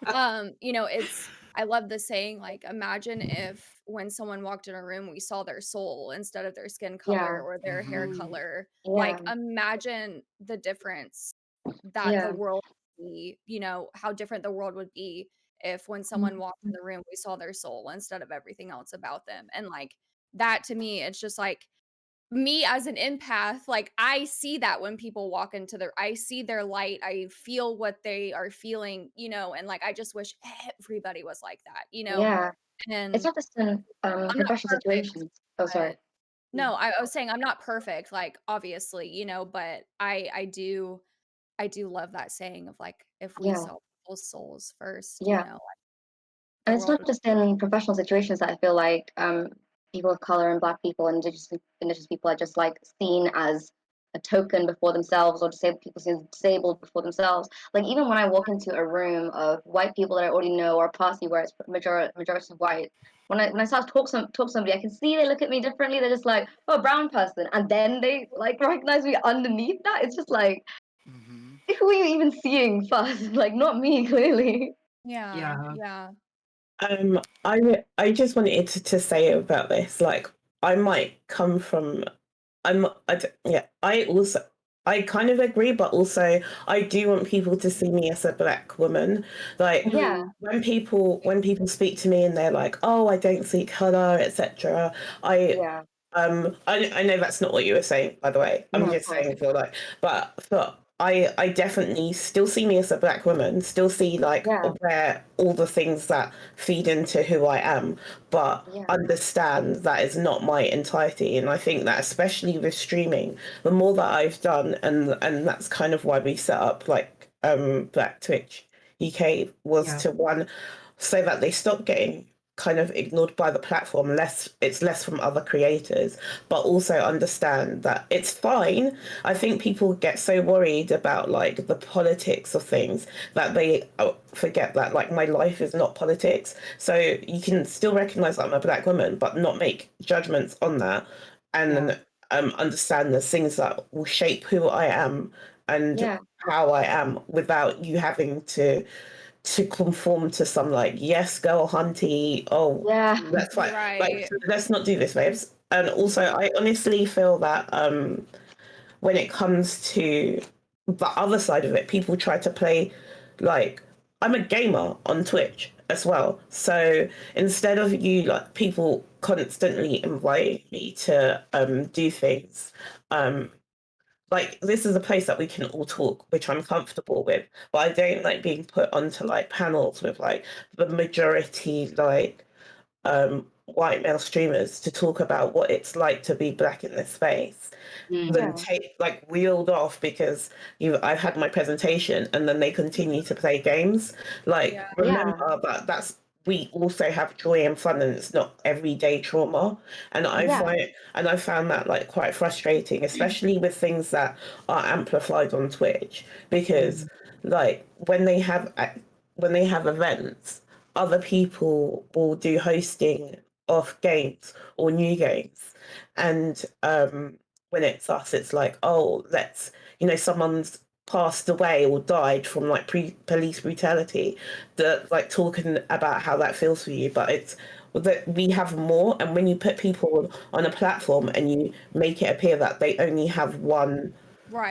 But you know, I love the saying, like, imagine if when someone walked in a room we saw their soul instead of their skin color or their hair color. Like, imagine the difference that the world would be, you know, how different the world would be if when someone walked in the room we saw their soul instead of everything else about them. And like that, to me, it's just like, me as an empath, like I see that when people walk into I see their light, I feel what they are feeling, you know, and like I just wish everybody was like that, you know. Yeah. And It's not just in I'm not professional perfect, situations. Oh, sorry. no, I was saying I'm not perfect, like obviously, you know, but I do love that saying of like, if we Yeah. saw people's souls first, Yeah. you know. And The it's world not just in professional situations that I feel like people of color and Black people and indigenous people are just like seen as a token before themselves, or disabled people seen disabled before themselves. Like even when I walk into a room of white people that I already know, or a party where it's majority white, when I start to talk to somebody, I can see they look at me differently. They're just like, oh, brown person, and then they like recognize me underneath that. It's just like, who are you even seeing first? Like not me, clearly. yeah. I just wanted to say about this, like, I might come from, I kind of agree, but also I do want people to see me as a Black woman. Like, when people speak to me and they're like, oh, I don't see color, etc. I know that's not what you were saying, by the way. I'm just saying for like, but I definitely still see me as a Black woman, still see like where all the things that feed into who I am, but understand that is not my entirety. And I think that especially with streaming, the more that I've done, and that's kind of why we set up like Black Twitch UK was to one so that they stop getting kind of ignored by the platform, it's less from other creators, but also understand that it's fine. I think people get so worried about like the politics of things that they forget that like my life is not politics. So you can still recognize that I'm a Black woman but not make judgments on that, and understand the things that will shape who I am and how I am, without you having to conform to some like, yes, girl hunty, oh that's fine, like let's not do this, babes. And also I honestly feel that when it comes to the other side of it, people try to play like, I'm a gamer on Twitch as well, so instead of you like people constantly invite me to do things, like this is a place that we can all talk, which I'm comfortable with, but I don't like being put onto like panels with like the majority like white male streamers to talk about what it's like to be Black in this space, then take like wheeled off because I've had my presentation and then they continue to play games. Like remember that we also have joy and fun, and it's not everyday trauma. And I found that like quite frustrating, especially with things that are amplified on Twitch, because like when they have events, other people will do hosting of games or new games, and when it's us, it's like, oh, someone's passed away or died from like police brutality, that like talking about how that feels for you, but it's that we have more. And when you put people on a platform and you make it appear that they only have one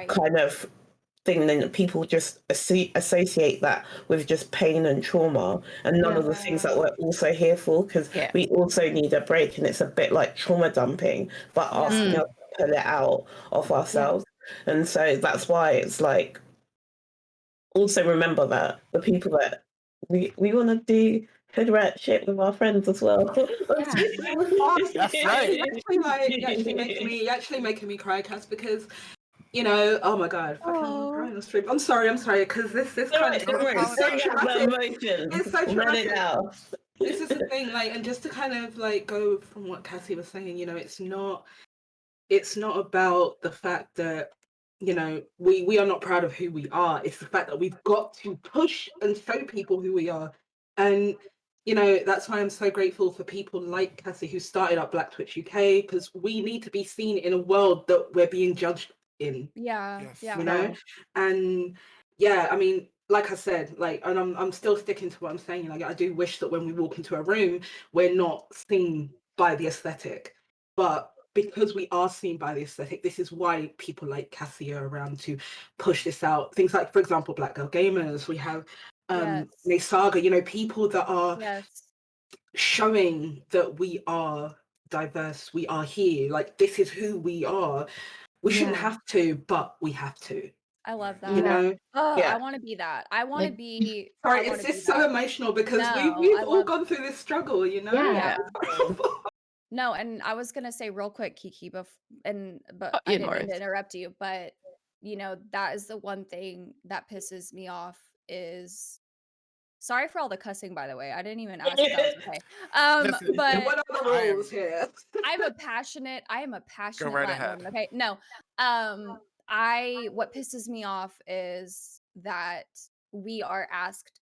kind of thing, then people just associate that with just pain and trauma, and none of the things that we're also here for, because we also need a break, and it's a bit like trauma dumping but asking us to pull it out of ourselves. And so that's why it's like, also remember that the people that we want to do hood rat shit with our friends as well. That's right. You're actually making me cry, Cass, because you know, oh my god, fucking crying on stream. I'm sorry, because this kind of Don't so have traumatic. the emotions. It's so Let traumatic. it out. This is the thing, like, and just to kind of like go from what Cassie was saying, you know, it's not about the fact that, you know, we are not proud of who we are. It's the fact that we've got to push and show people who we are. And you know, that's why I'm so grateful for people like Cassie who started up Black Twitch UK, because we need to be seen in a world that we're being judged in. Yeah. You know? And yeah, I mean, like I said, like, and I'm still sticking to what I'm saying. Like, I do wish that when we walk into a room, we're not seen by the aesthetic. But because we are seen by the aesthetic, this is why people like Cassie are around to push this out. Things like, for example, Black Girl Gamers. We have Saga, you know, people that are showing that we are diverse, we are here, like this is who we are. We shouldn't have to, but we have to. I love that. You know? I want to be that. I want to be. Sorry, it's so emotional because we've all gone through this struggle, you know? Yeah. No, and I was gonna say real quick, Kiki, but I didn't mean to interrupt you. But you know, that is the one thing that pisses me off is Sorry for all the cussing, by the way. I didn't even ask if that was okay. Listen, But what are the rules here? I am a passionate right Latin ahead. woman. Okay, no. What pisses me off is that we are asked,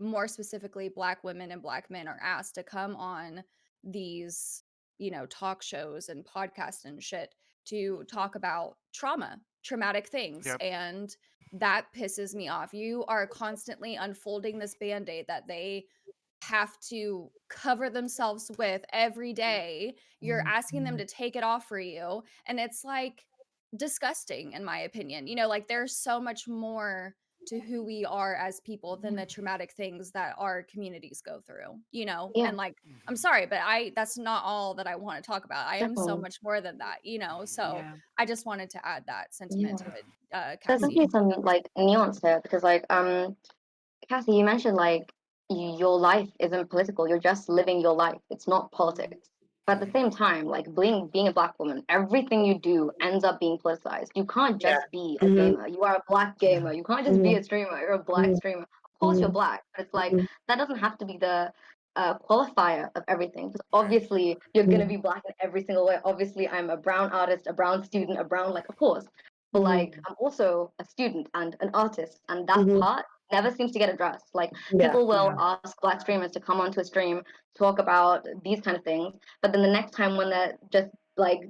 more specifically, Black women and Black men are asked to come on these, talk shows and podcasts and shit to talk about traumatic things. Yep. And that pisses me off. You are constantly unfolding this band-aid that they have to cover themselves with every day. You're asking them to take it off for you. And it's like disgusting, in my opinion. Like there's so much more to who we are as people than the traumatic things that our communities go through, Yeah. and like, I'm sorry, but that's not all that I want to talk about. I am so Definitely. much more than that, so Yeah. I just wanted to add that sentiment to it, There's Cassie. definitely some like nuance here because like Cassie, you mentioned like your life isn't political. You're just living your life. It's not politics. But at the same time, like being a Black woman, everything you do ends up being politicized. You can't Yeah. just be a gamer. You are a Black gamer. You can't just be a streamer. You're a Black streamer. Of course, you're Black, but it's like that doesn't have to be the qualifier of everything. Because obviously, you're gonna be Black in every single way. Obviously, I'm a brown artist, a brown student, a brown like, of course. But like, I'm also a student and an artist, and that part never seems to get addressed. Like Yeah. people will ask Black streamers to come onto a stream, talk about these kind of things, but then the next time when they're just like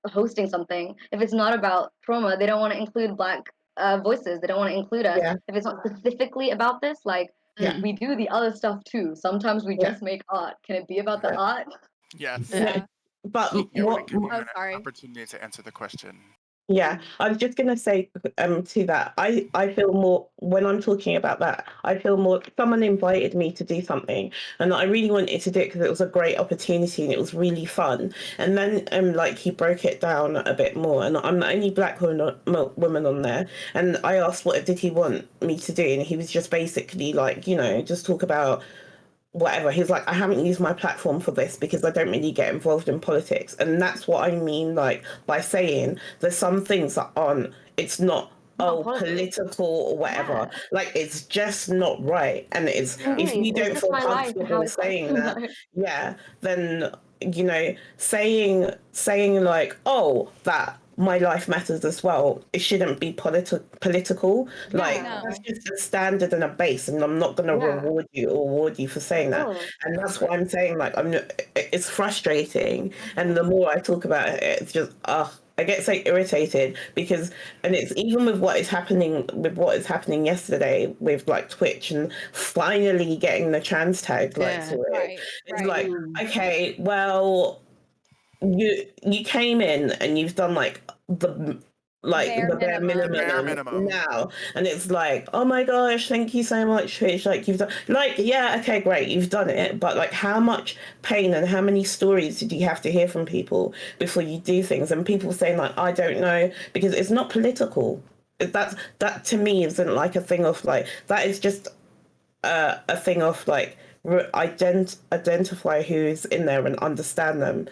hosting something, if it's not about trauma, they don't want to include Black voices. They don't want to include us. Yeah. If it's not specifically about this, like Yeah. we do the other stuff too. Sometimes we just make art. Can it be about the art? Yes. Yeah. But You want what? to give you Oh, an sorry. opportunity to answer the question. Yeah, I was just gonna say to that, I feel more when I'm talking about that, I feel more someone invited me to do something and I really wanted to do it because it was a great opportunity and it was really fun. And then like he broke it down a bit more and I'm the only Black woman on there and I asked what did he want me to do and he was just basically like, just talk about whatever. He's like, I haven't used my platform for this because I don't really get involved in politics. And that's what I mean, like, by saying there's some things that aren't, it's not, political or whatever. Yeah. Like, it's just not right. And it's, if Indeed, you it's don't just feel my life and how comfortable it's saying my that, life. yeah, then, saying like, oh, that my life matters as well. It shouldn't be political. Like Yeah. that's just a standard and a base, and I'm not going to Yeah. reward you or award you for saying that. Cool. And that's what I'm saying. Like it's frustrating, and the more I talk about it, it's just I get so irritated because, and it's even with what is happening yesterday with like Twitch and finally getting the trans tag like Yeah. sorted. Right, It's right. like, okay, well, you came in and you've done like the bare minimum Bare minimum. now, and it's like, oh my gosh, thank you so much, Twitch. Like you've done, like, yeah, okay, great, you've done it, but like, how much pain and how many stories did you have to hear from people before you do things? And people saying like, I don't know, because it's not political. That to me isn't like a thing of like that is just a thing of like identify who's in there and understand them.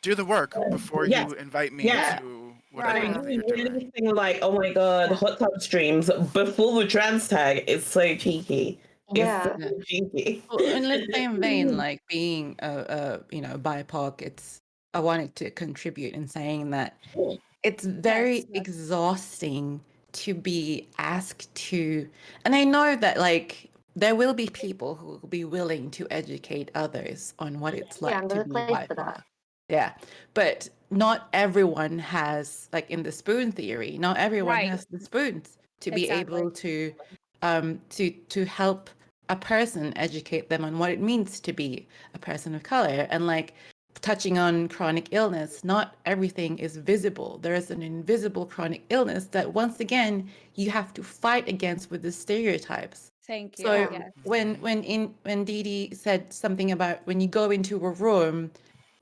Do the work before Yes. you invite me Yeah. to what it is that you're doing. Anything like, oh my god, hot tub streams before the trans tag is so cheeky. Yeah. It's so cheeky. Well, in the same vein, like being a BIPOC, I wanted to contribute in saying that it's very exhausting to be asked to, and I know that like there will be people who will be willing to educate others on what it's Yeah, like and to there's a be place for BIPOC. that. Yeah, but not everyone has, like in the spoon theory, not everyone Right. has the spoons to be Exactly. able to help a person, educate them on what it means to be a person of color. And like touching on chronic illness, not everything is visible. There is an invisible chronic illness that once again you have to fight against with the stereotypes. Thank you. So Yes. when Dee Dee said something about when you go into a room,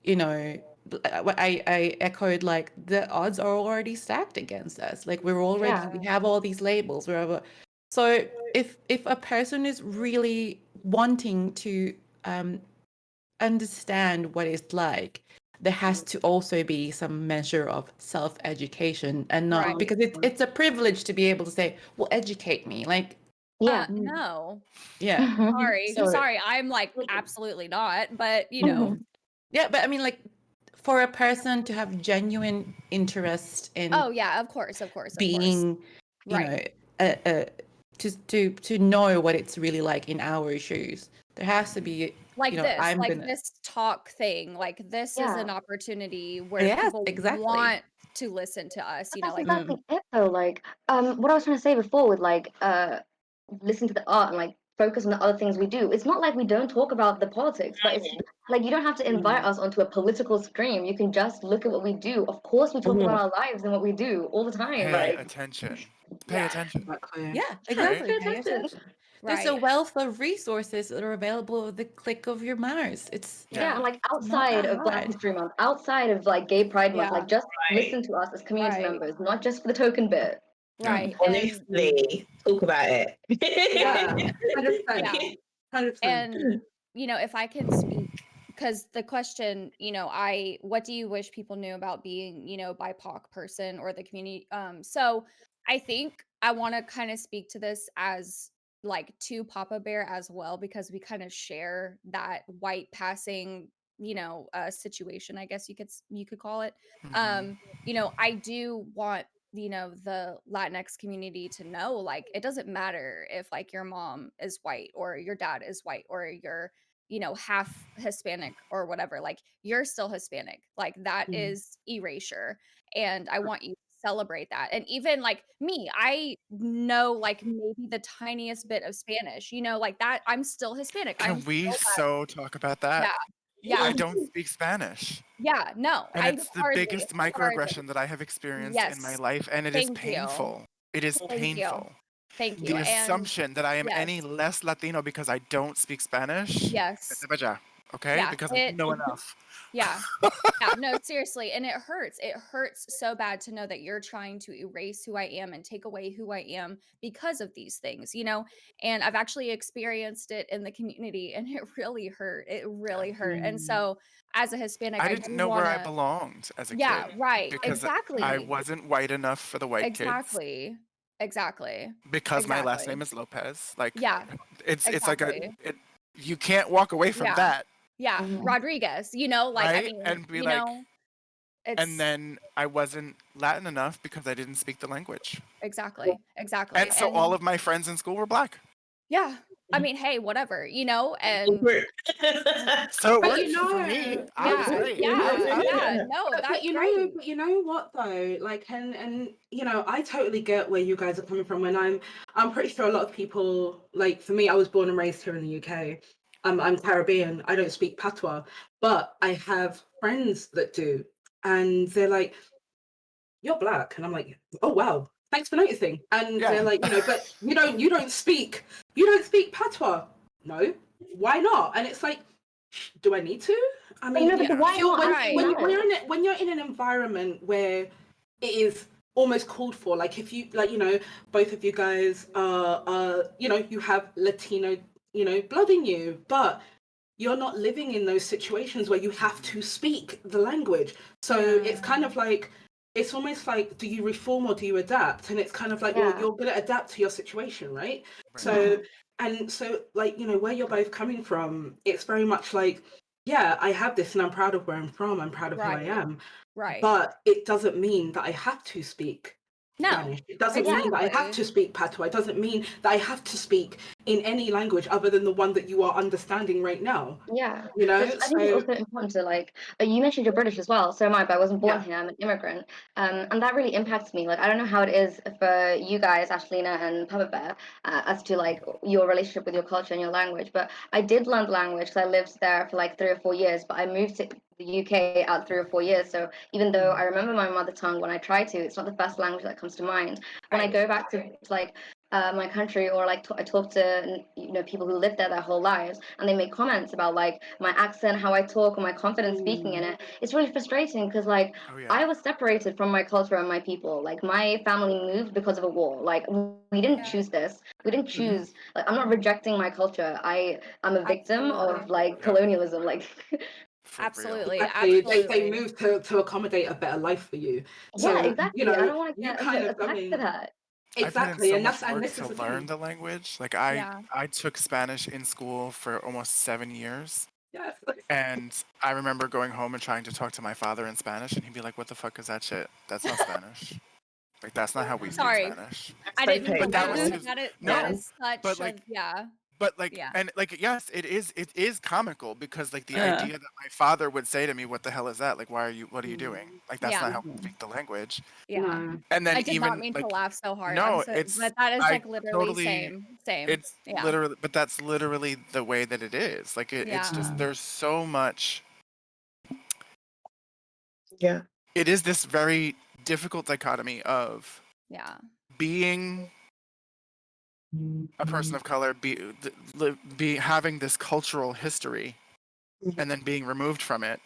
I echoed like the odds are already stacked against us. Like we have all these labels, wherever. So if a person is really wanting to understand what it's like, there has to also be some measure of self-education and not because it's a privilege to be able to say, well, educate me. Like Yeah. No. Yeah. Sorry. So Sorry. I'm like, absolutely not. But, you know. yeah, but I mean, like, for a person to have genuine interest in Oh, yeah, of course. being, you know, to know what it's really like in our shoes, there has to be, Like you know, this, I'm like gonna. this talk thing. Like this is Yeah. an opportunity where Yes, people exactly. want to listen to us, But you know, that's like exactly it though. Like, what I was trying to say before with like, listen to the art and like focus on the other things we do. It's not like we don't talk about the politics, but it's like you don't have to invite us onto a political stream. You can just look at what we do. Of course, we talk about our lives and what we do all the time. Pay Like, attention. Pay attention. Yeah, Right? exactly. Pay attention. There's a Right. wealth of resources that are available at the click of your mouse. It's yeah, and like it's not outside that of Black hard. History Month, outside of like Gay Pride Month, Yeah. like just listen to us as community Right. members, not just for the token bit. Right. Honestly, talk about it. Yeah. 100%. 100%. And, you know, if I can speak, because the question, you know, what do you wish people knew about being, you know, BIPOC person or the community? So I think I want to kind of speak to this as like to Papa Bear as well, because we kind of share that white passing, you know, situation, I guess you could call it. You know, I do want, you know, the Latinx community to know, like, it doesn't matter if like your mom is white or your dad is white or you're, you know, half Hispanic or whatever, like you're still Hispanic. Like that is erasure. And I want you to celebrate that. And even like me, I know like maybe the tiniest bit of Spanish, you know, like that. I'm still Hispanic. Can we talk about that? Yeah. I don't speak Spanish. Yeah, no. And it's the hardly. biggest microaggression that I have experienced in my Yes. life, and it is Thank you. painful. It is Thank you. painful. Thank you. The And assumption that I am any yes. less Latino because I don't speak Spanish. Yes. Okay? Yeah, Because I know enough. Yeah. Yeah, no, seriously. And it hurts. It hurts so bad to know that you're trying to erase who I am and take away who I am because of these things, you know? And I've actually experienced it in the community and it really hurt. It really hurt. And so as a Hispanic, I I didn't do know want where I to. belonged as a Yeah, kid. right. Because Exactly. I wasn't white enough for the white kids. Exactly. Because my last name is Lopez. Like, Yeah. it's Exactly. like you can't walk away from that. Yeah. Rodriguez, you know, like, Right? I mean, And be you like, know, and then I wasn't Latin enough because I didn't speak the language. Exactly. And so all of my friends in school were black. Yeah. I mean, hey, whatever, you know, and so it But worked you know, for me. I was great. I was happy. no, but that's you great. but you know what though, like, and you know, I totally get where you guys are coming from. When I'm pretty sure a lot of people, like for me, I was born and raised here in the UK. I'm Caribbean. I don't speak patois, but I have friends that do, and they're like, "You're black," and I'm like, "Oh wow, thanks for noticing." And they're like, you know, but you don't speak patois. No, why not? And it's like, do I need to? I mean, why not? when you're in an environment where it is almost called for, like if you like, you know, both of you guys are you know, you have Latino, you know, blood in you, but you're not living in those situations where you have to speak the language. So it's kind of like, it's almost like, do you reform or do you adapt? And it's kind of like, well, you're going to adapt to your situation, right? So, and so like, you know, where you're both coming from, it's very much like, yeah, I have this and I'm proud of where I'm from. I'm proud of who I am. Right. But it doesn't mean that I have to speak Spanish. It doesn't mean that I have to speak patois. It doesn't mean that I have to speak in any language other than the one that you are understanding right now. Yeah, you know. I think it's also important to like. You mentioned you're British as well, so am I. But I wasn't born here. I'm an immigrant, and that really impacts me. Like, I don't know how it is for you guys, Ashlina and Papa Bear, as to like your relationship with your culture and your language. But I did learn the language because I lived there for like 3 or 4 years. But I moved to the UK at 3 or 4 years. So even though I remember my mother tongue when I try to, it's not the first language that comes to mind. When I go back to like my country, or like I talk to, you know, people who live there their whole lives, and they make comments about like my accent, how I talk, or my confidence speaking in it. It's really frustrating because like I was separated from my culture and my people. Like my family moved because of a war. Like we didn't choose this. We didn't choose. Like, I'm not rejecting my culture. I'm a victim of like colonialism. Like. Absolutely. They moved to accommodate a better life for you. So, Yeah, exactly. you know, I don't want to you get kind of attacked for that. I put in Exactly, so and much that's and work this to is the learn thing. the language. Like Yeah. I took Spanish in school for almost 7 years. Yes. And I remember going home and trying to talk to my father in Spanish, and he'd be like, "What the fuck is that shit? That's not Spanish. Like that's not how we speak Sorry, Spanish." I didn't mean to But that laugh, was but his that no. is such But a like yeah. but like Yeah. and like yes, it is comical because like the Yeah. idea that my father would say to me, "What the hell is that? Like what are you doing? Like that's Yeah. not how we speak the language." Yeah. And I then did not even mean to like laugh so hard. I'm no, so it's but that is I like literally totally same. it's Yeah. literally but that's literally the way that it is. Like it's Yeah. just there's so much. Yeah. It is this very difficult dichotomy of Yeah. being a person of color, be having this cultural history, and then being removed from it,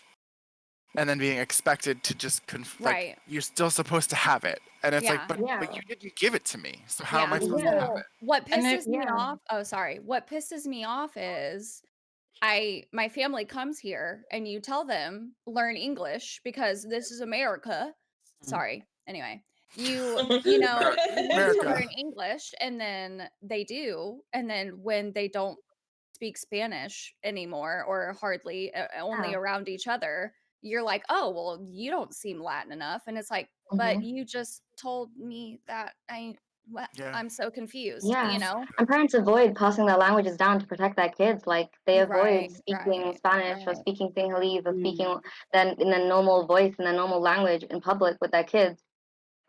and then being expected to just like Right. you're still supposed to have it, and it's like, Yeah. but you didn't give it to me, so how am Yeah. I supposed to have Well, it? what And it, pisses me off, oh sorry. What pisses me off is my family comes here and you tell them learn English because this is America. Sorry. Anyway, you know, you need to America. learn English and then they do. And then when they don't speak Spanish anymore or hardly only Yeah. around each other, you're like, "Oh, well, you don't seem Latin enough." And it's like, "But Mhm. you just told me that Yeah. I'm so confused," Yeah, you know? and parents avoid passing their languages down to protect their kids. Like they avoid Right, speaking right, Spanish or right. speaking Sinhalese or speaking then in their normal voice in their normal language in public with their kids,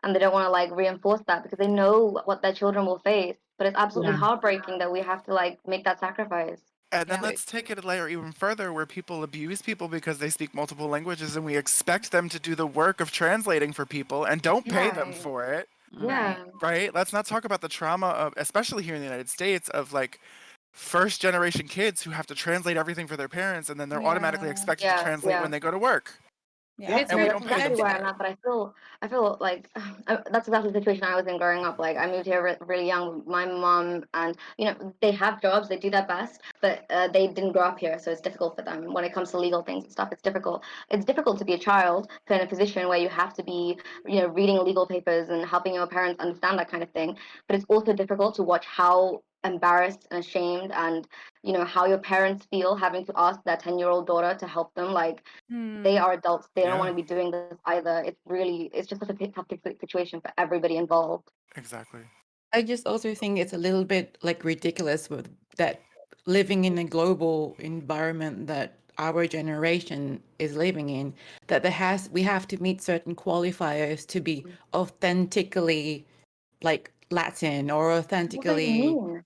and they don't want to like reinforce that because they know what their children will face. But it's absolutely heartbreaking that we have to like make that sacrifice. And then Yeah. let's take it a layer even further where people abuse people because they speak multiple languages and we expect them to do the work of translating for people and don't pay them Right. for it. Yeah. Right? Let's not talk about the trauma of, especially here in the United States, of like first generation kids who have to translate everything for their parents and then they're automatically Yeah. expected to Yeah, translate yeah. when they go to work. Yeah. it's And No, we really that's don't pay them exactly where for I'm it. at. But I feel like that's exactly the situation I was in growing up. Like I moved here really young. My mom and they have jobs, they do their best, but they didn't grow up here, so it's difficult for them when it comes to legal things and stuff. It's difficult. It's difficult to be a child in a position where you have to be, reading legal papers and helping your parents understand that kind of thing. But it's also difficult to watch how embarrassed and ashamed and how your parents feel having to ask their 10-year-old daughter to help them. Like they are adults. They don't want Yeah, to be doing this either. It's just such a tough situation for everybody involved. exactly. I just also think it's a little bit like ridiculous with that living in a global environment that our generation is living in, that we have to meet certain qualifiers to be authentically like Latin or What does it authentically mean?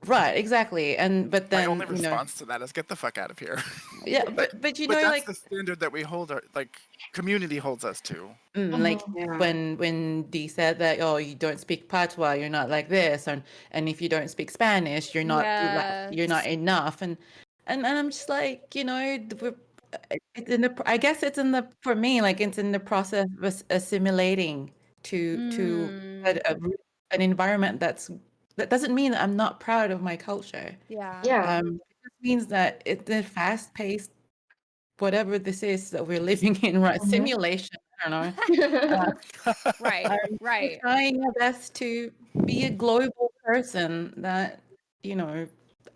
right, exactly. And but My then, only response to that is get the fuck out of here. yeah, but But that's like the standard that we hold our like community holds us to. like Mhm. when Dee said that, oh, you don't speak patois, you're not like this, and if you don't speak Spanish, you're not Yes. enough, and I'm just like, it's in the I guess it's in the for me like it's in the process of assimilating to Mm. an environment that doesn't mean that I'm not proud of my culture. Yeah. Yeah. It just means that it's the fast paced whatever this is that we're living in, right? Mhm. Simulation. I don't know. Right. I'm still Right. trying my best to be a global person that, you know,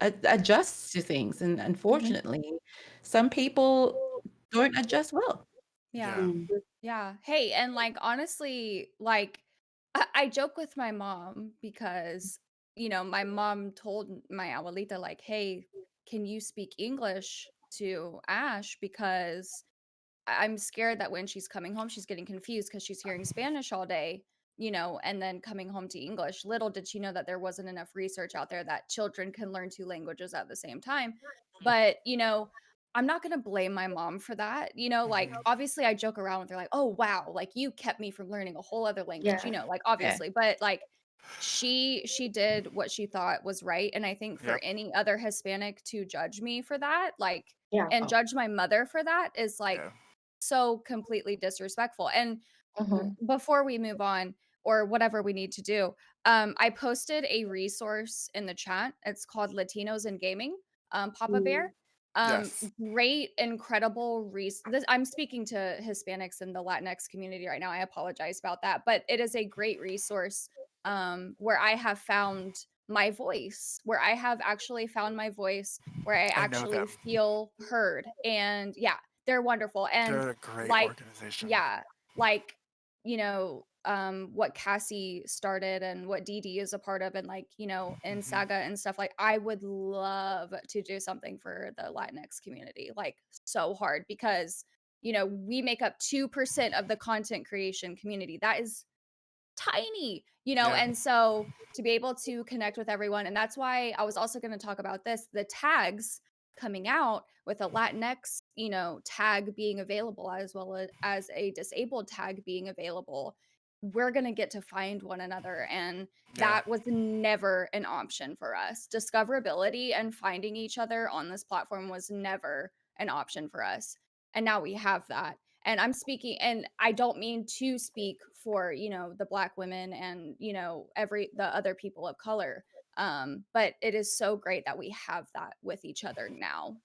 adjusts to things. And unfortunately, some people don't adjust well. Yeah. Yeah. Yeah. Hey, and like honestly, like I joke with my mom because, my mom told my abuelita, like, hey, can you speak English to Ash? Because I'm scared that when she's coming home, she's getting confused because she's hearing Spanish all day, and then coming home to English. Little did she know that there wasn't enough research out there that children can learn two languages at the same time. But, I'm not going to blame my mom for that. Like, obviously, I joke around with her, like, oh, wow, like you kept me from learning a whole other language, Yeah. like, Yeah. obviously. But, like, she did what she thought was right. And I think for Yep. any other Hispanic to judge me for that, like, Yeah. and judge my mother for that is like, Yeah. so completely disrespectful. And Mhm. before we move on or whatever we need to do, I posted a resource in the chat. It's called Latinos in Gaming, Papa Bear. Yes. Great, incredible I'm speaking to Hispanics in the Latinx community right now. I apologize about that, but it is a great resource where I have found my voice, where I have actually found my voice, where I I know actually them. feel heard. And yeah, they're wonderful. And They're a great like, organization. yeah, like, you know, what Cassie started and what Dee Dee is a part of, and like, you know, in Saga and stuff, like I would love to do something for the Latinx community, like so hard, because, you know, we make up 2% of the content creation community. That is tiny, you know. Yeah. And so to be able to connect with everyone, and that's why I was also going to talk about this, the tags coming out with a Latinx, you know, tag being available, as well as a disabled tag being available. We're going to get to find one another, and Yeah. that was never an option for us. Discoverability and finding each other on this platform was never an option for us, and now we have that. And I'm speaking, and I don't mean to speak for, you know, the Black women and, you know, the other people of color, but it is so great that we have that with each other now,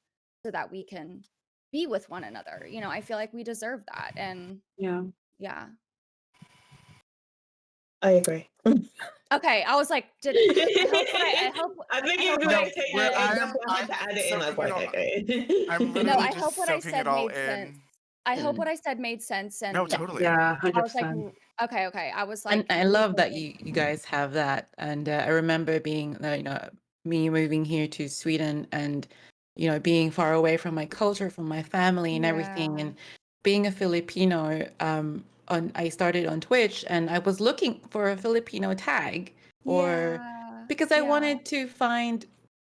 so that we can be with one another. You know, I feel like we deserve that. And yeah. I agree. Okay, I was like, I hope I think I you'd hope be what like I taking said. an example. I had to add it in. I was soaking it like, all. okay. I'm No, literally I hope just what I soaking it said all made sense. in. I hope what I said made sense. And No, totally. Yeah, I was like, 100%. okay. I was And like, I love that you guys have that. And I remember being, you know, me moving here to Sweden and, you know, being far away from my culture, from my family and everything. And being a Filipino, I started on Twitch and I was looking for a Filipino tag, or because I wanted to find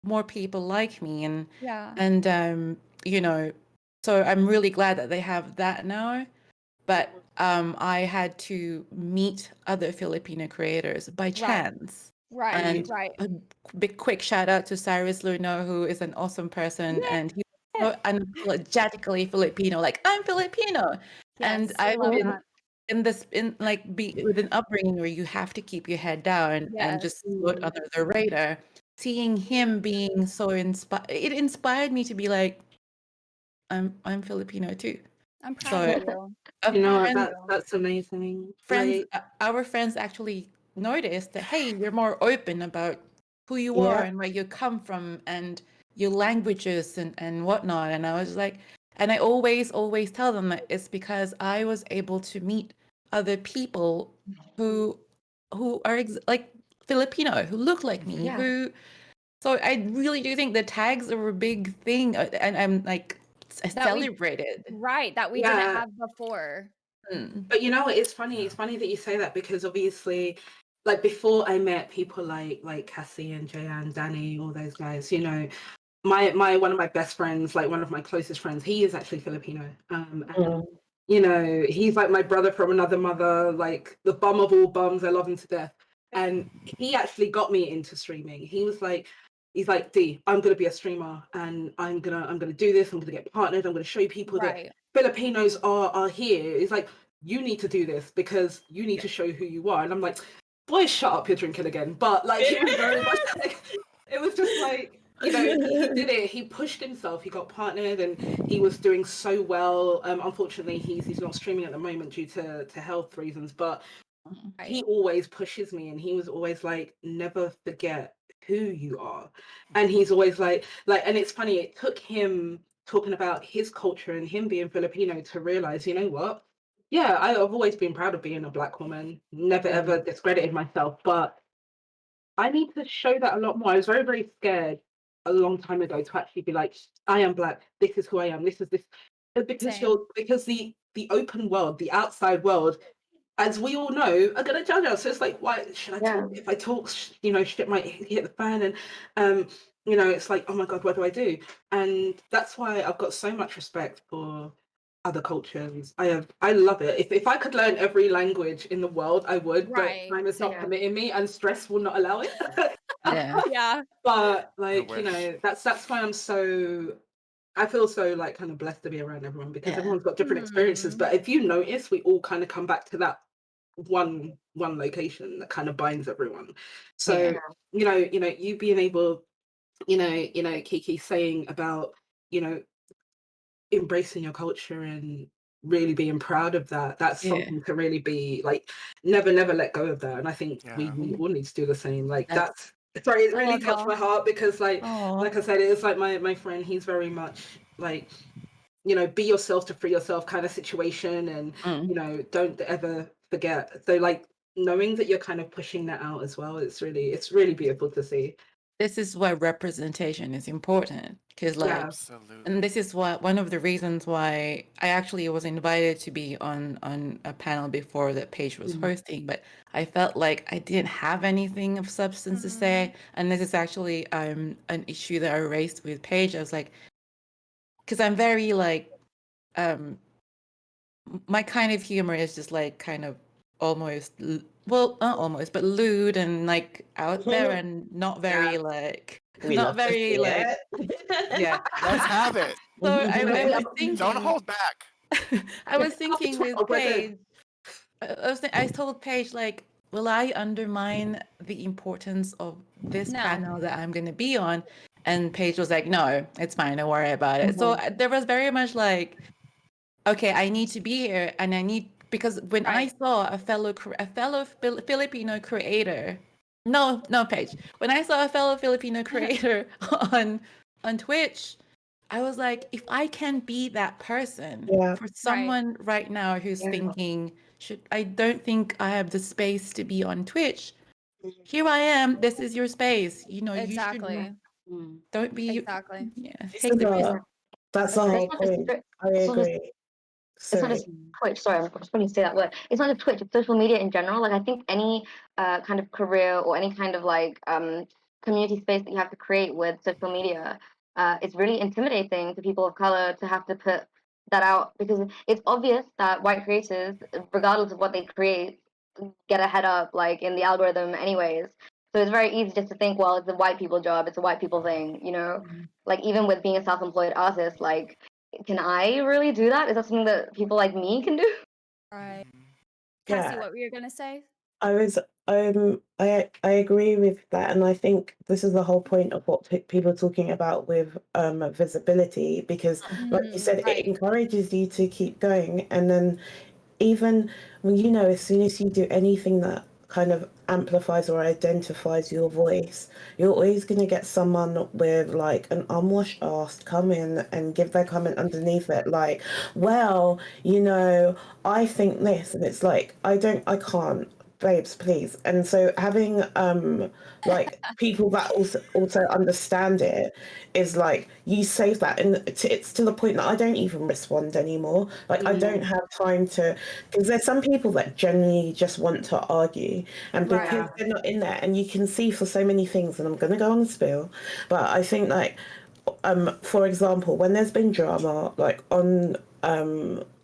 more people like me. And you know, so I'm really glad that they have that now. But I had to meet other Filipino creators by chance. And right. a big quick shout out to Cyrus Luno, who is an awesome person, and he's so unapologetically Filipino. Like, I'm Filipino, and I've been with an upbringing where you have to keep your head down and just float under the radar. Seeing him being so inspired, it inspired me to be like, I'm Filipino too. I'm proud of you. You know Friend, what? That's amazing. friends, Like, our friends actually noticed that, hey, you're more open about who you are Yeah. and where you come from and your languages and whatnot. And I was like, and I always tell them that it's because I was able to meet other people who are like Filipino, who look like me, who. So I really do think the tags are a big thing, and I'm like celebrated. That we didn't have before. But you know what? It's funny. It's funny that you say that, because obviously, like before I met people like Cassie and Jayan, Danny, all those guys, you know, my one of my best friends, like one of my closest friends, he is actually Filipino. And you know, he's like my brother from another mother, like the bum of all bums. I love him to death. And he actually got me into streaming. He's like, D, I'm gonna be a streamer, and I'm gonna do this. I'm gonna get partnered. I'm gonna show people that Filipinos are here. It's like, you need to do this because you need to show who you are. And I'm like, boy, shut up, you're drinking again. But like, he was very much like, it was just like, you know, he did it. He pushed himself. He got partnered, and he was doing so well. Unfortunately, he's not streaming at the moment due to health reasons. But he always pushes me, and he was always like, never forget who you are. And he's always like, and it's funny. It took him talking about his culture and him being Filipino to realize, you know what? Yeah, I've always been proud of being a Black woman. Never ever discredited myself, but I need to show that a lot more. I was very, very scared a long time ago to actually be like, I am Black. This is who I am. This is this. Because the open world, the outside world, as we all know, are going to judge us. So it's like, why should I talk? If I talk, you know, shit might hit the fan, and you know, it's like, oh my god, what do I do? And that's why I've got so much respect for other cultures. I love it. If I could learn every language in the world, I would, but time is not permitting me, and stress will not allow it. Yeah. But like, you know, that's why I feel so like kind of blessed to be around everyone, because everyone's got different experiences. But if you notice, we all kind of come back to that one location that kind of binds everyone. So you know, you being able, you know, Kiki saying about, you know, embracing your culture and really being proud of that. That's something to really be like, never let go of that. And I think we all need to do the same. Like that's sorry, it really touched my heart because like I said, it's like my friend, he's very much like, you know, be yourself to free yourself kind of situation, and you know, don't ever forget. So like knowing that you're kind of pushing that out as well, it's really beautiful to see. This is why representation is important, because like, and this is what one of the reasons why I actually was invited to be on a panel before that Paige was hosting, but I felt like I didn't have anything of substance to say, and this is actually an issue that I raised with Paige. I was like, because I'm very like, my kind of humor is just like kind of almost, well, not almost, but lewd and like out there and not very like, We not love to very see like, yeah. Let's have it. So I was thinking, don't hold back. I was thinking with Paige, I told Paige like, will I undermine the importance of this panel that I'm going to be on? And Paige was like, no, it's fine, don't worry about it. So there was very much like, okay, I need to be here, and I need, because when I saw a fellow Filipino creator, no, Paige, when I saw a fellow Filipino creator on Twitch, I was like, if I can be that person for someone right now who's thinking, I don't think I have the space to be on Twitch. Here I am. This is your space. You know, you should don't be take the risk. That's the whole point. I agree. It's not just Twitch. Sorry, I'm just when you say that word. It's not just Twitch. It's social media in general. Like I think any kind of career or any kind of like community space that you have to create with social media, it's really intimidating to people of color to have to put that out, because it's obvious that white creators, regardless of what they create, get a head up like in the algorithm anyways. So it's very easy just to think, well, it's a white people job, it's a white people thing, you know? Like even with being a self-employed artist, like, can I really do that? Is that something that people like me can do? Right. Yeah. Cassie, what were you gonna say? I agree with that, and I think this is the whole point of what people are talking about with visibility, because like you said, it encourages you to keep going, and then even when, you know, as soon as you do anything that kind of amplifies or identifies your voice, you're always going to get someone with like an unwashed ass come in and give their comment underneath it like, well, you know, I think this, and it's like, I can't, babes, please. And so having like people that also understand it is like, you save that, and it's to the point that I don't even respond anymore. Like I don't have time to, because there's some people that genuinely just want to argue, and because they're not in there, and you can see for so many things, and I'm gonna go on spill, but I think like for example, when there's been drama like on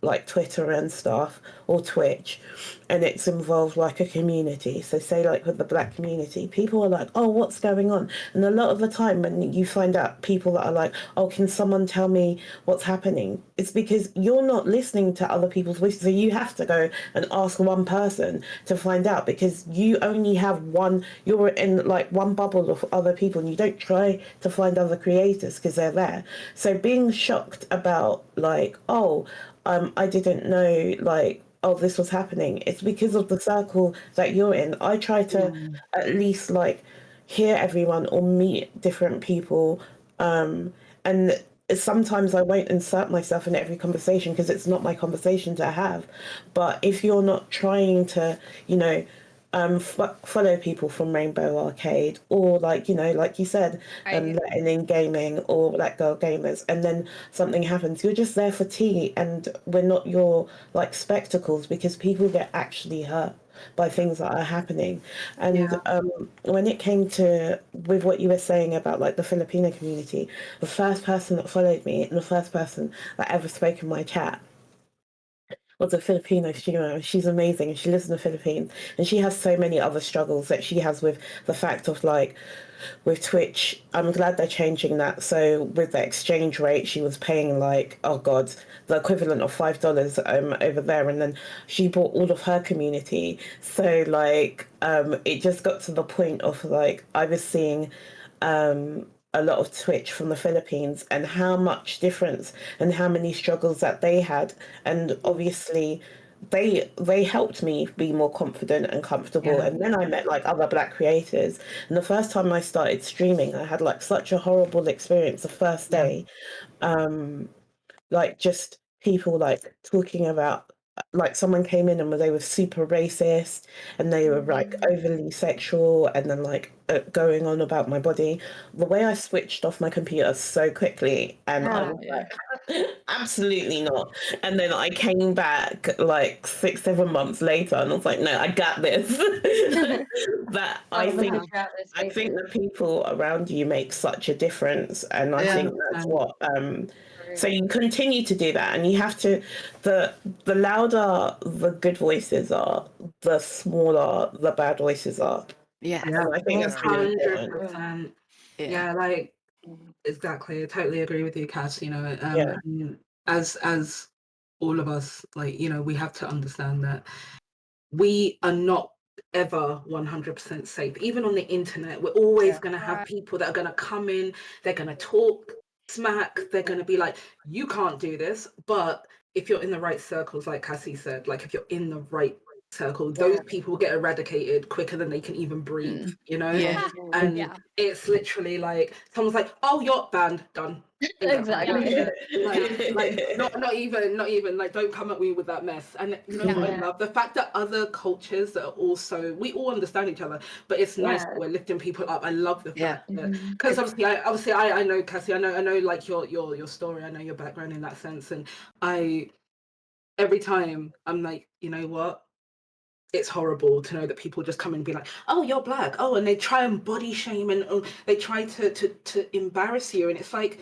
like Twitter and stuff, or Twitch, and it's involved like a community, so say like with the black community, people are like, oh, what's going on? And a lot of the time when you find out people that are like, oh, can someone tell me what's happening, it's because you're not listening to other people's voices, so you have to go and ask one person to find out, because you only have one, you're in like one bubble of other people, and you don't try to find other creators because they're there. So being shocked about like, oh, I didn't know like, oh, this was happening, it's because of the circle that you're in. I try to at least like hear everyone or meet different people, and sometimes I won't insert myself in every conversation because it's not my conversation to have. But if you're not trying to, you know, follow people from Rainbow Arcade, or like, you know, like you said, letting in gaming or Black Girl Gamers, and then something happens, you're just there for tea, and we're not your like spectacles, because people get actually hurt by things that are happening. And when it came to with what you were saying about like the Filipino community, the first person that followed me and the first person that ever spoke in my chat was a Filipino streamer. She's amazing, and she lives in the Philippines, and she has so many other struggles that she has with the fact of like, with Twitch, I'm glad they're changing that. So with the exchange rate, she was paying like, oh god, the equivalent of $5 over there, and then she bought all of her community. So like it just got to the point of like, I was seeing a lot of Twitch from the Philippines and how much difference and how many struggles that they had. And obviously they helped me be more confident and comfortable. And then I met like other Black creators. And the first time I started streaming, I had like such a horrible experience the first day. Like just people like talking about, like someone came in and they were super racist and they were like overly sexual and then like going on about my body. The way I switched off my computer so quickly and I was like, absolutely not. And then I came back like 6-7 months later and I was like, no, I got this. That I think the people around you make such a difference, and I think that's what so you continue to do that, and you have to, the louder the good voices are, the smaller the bad voices are. Yeah. And I think that's really important. 100%. Yeah, like exactly. I totally agree with you, Cass. You know, and as all of us, like, you know, we have to understand that we are not ever 100% safe. Even on the internet, we're always going to have people that are going to come in, they're going to talk smack, they're going to be like, you can't do this. But if you're in the right circles, like Cassie said, like if you're in the right circle, those people get eradicated quicker than they can even breathe, you know? And it's literally like someone's like, oh, you're banned, done. Exactly. like not even like, don't come at me with that mess. And you know what I love? The fact that other cultures that are also, we all understand each other, but it's nice that we're lifting people up. I love the fact that, because obviously I know, Cassie, I know like your story, I know your background in that sense, and every time I'm like, you know what? It's horrible to know that people just come and be like, oh, you're Black. Oh, and they try and body shame and they try to embarrass you. And it's like,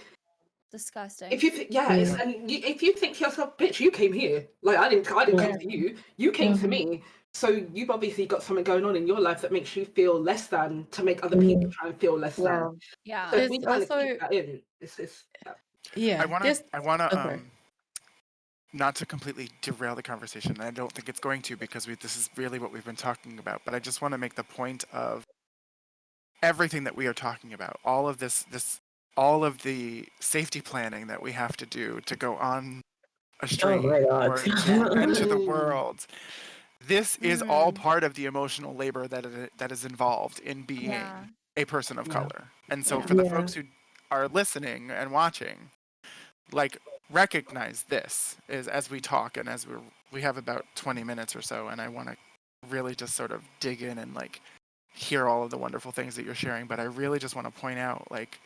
disgusting. if you if you think to yourself, bitch, you came here. Like I didn't come to you. You came to me. So you've obviously got something going on in your life that makes you feel less than, to make other people try and feel less than. Yeah. So if we kind of keep that in, it's I wanna not to completely derail the conversation, and I don't think it's going to, because this is really what we've been talking about, but I just want to make the point of everything that we are talking about, all of all of the safety planning that we have to do to go on a stream or to enter the world. This is all part of the emotional labor that is involved in being a person of color. And so for the folks who are listening and watching, like, recognize this is as we talk, and as we have about 20 minutes or so, and I want to really just sort of dig in and like hear all of the wonderful things that you're sharing. But I really just want to point out, like,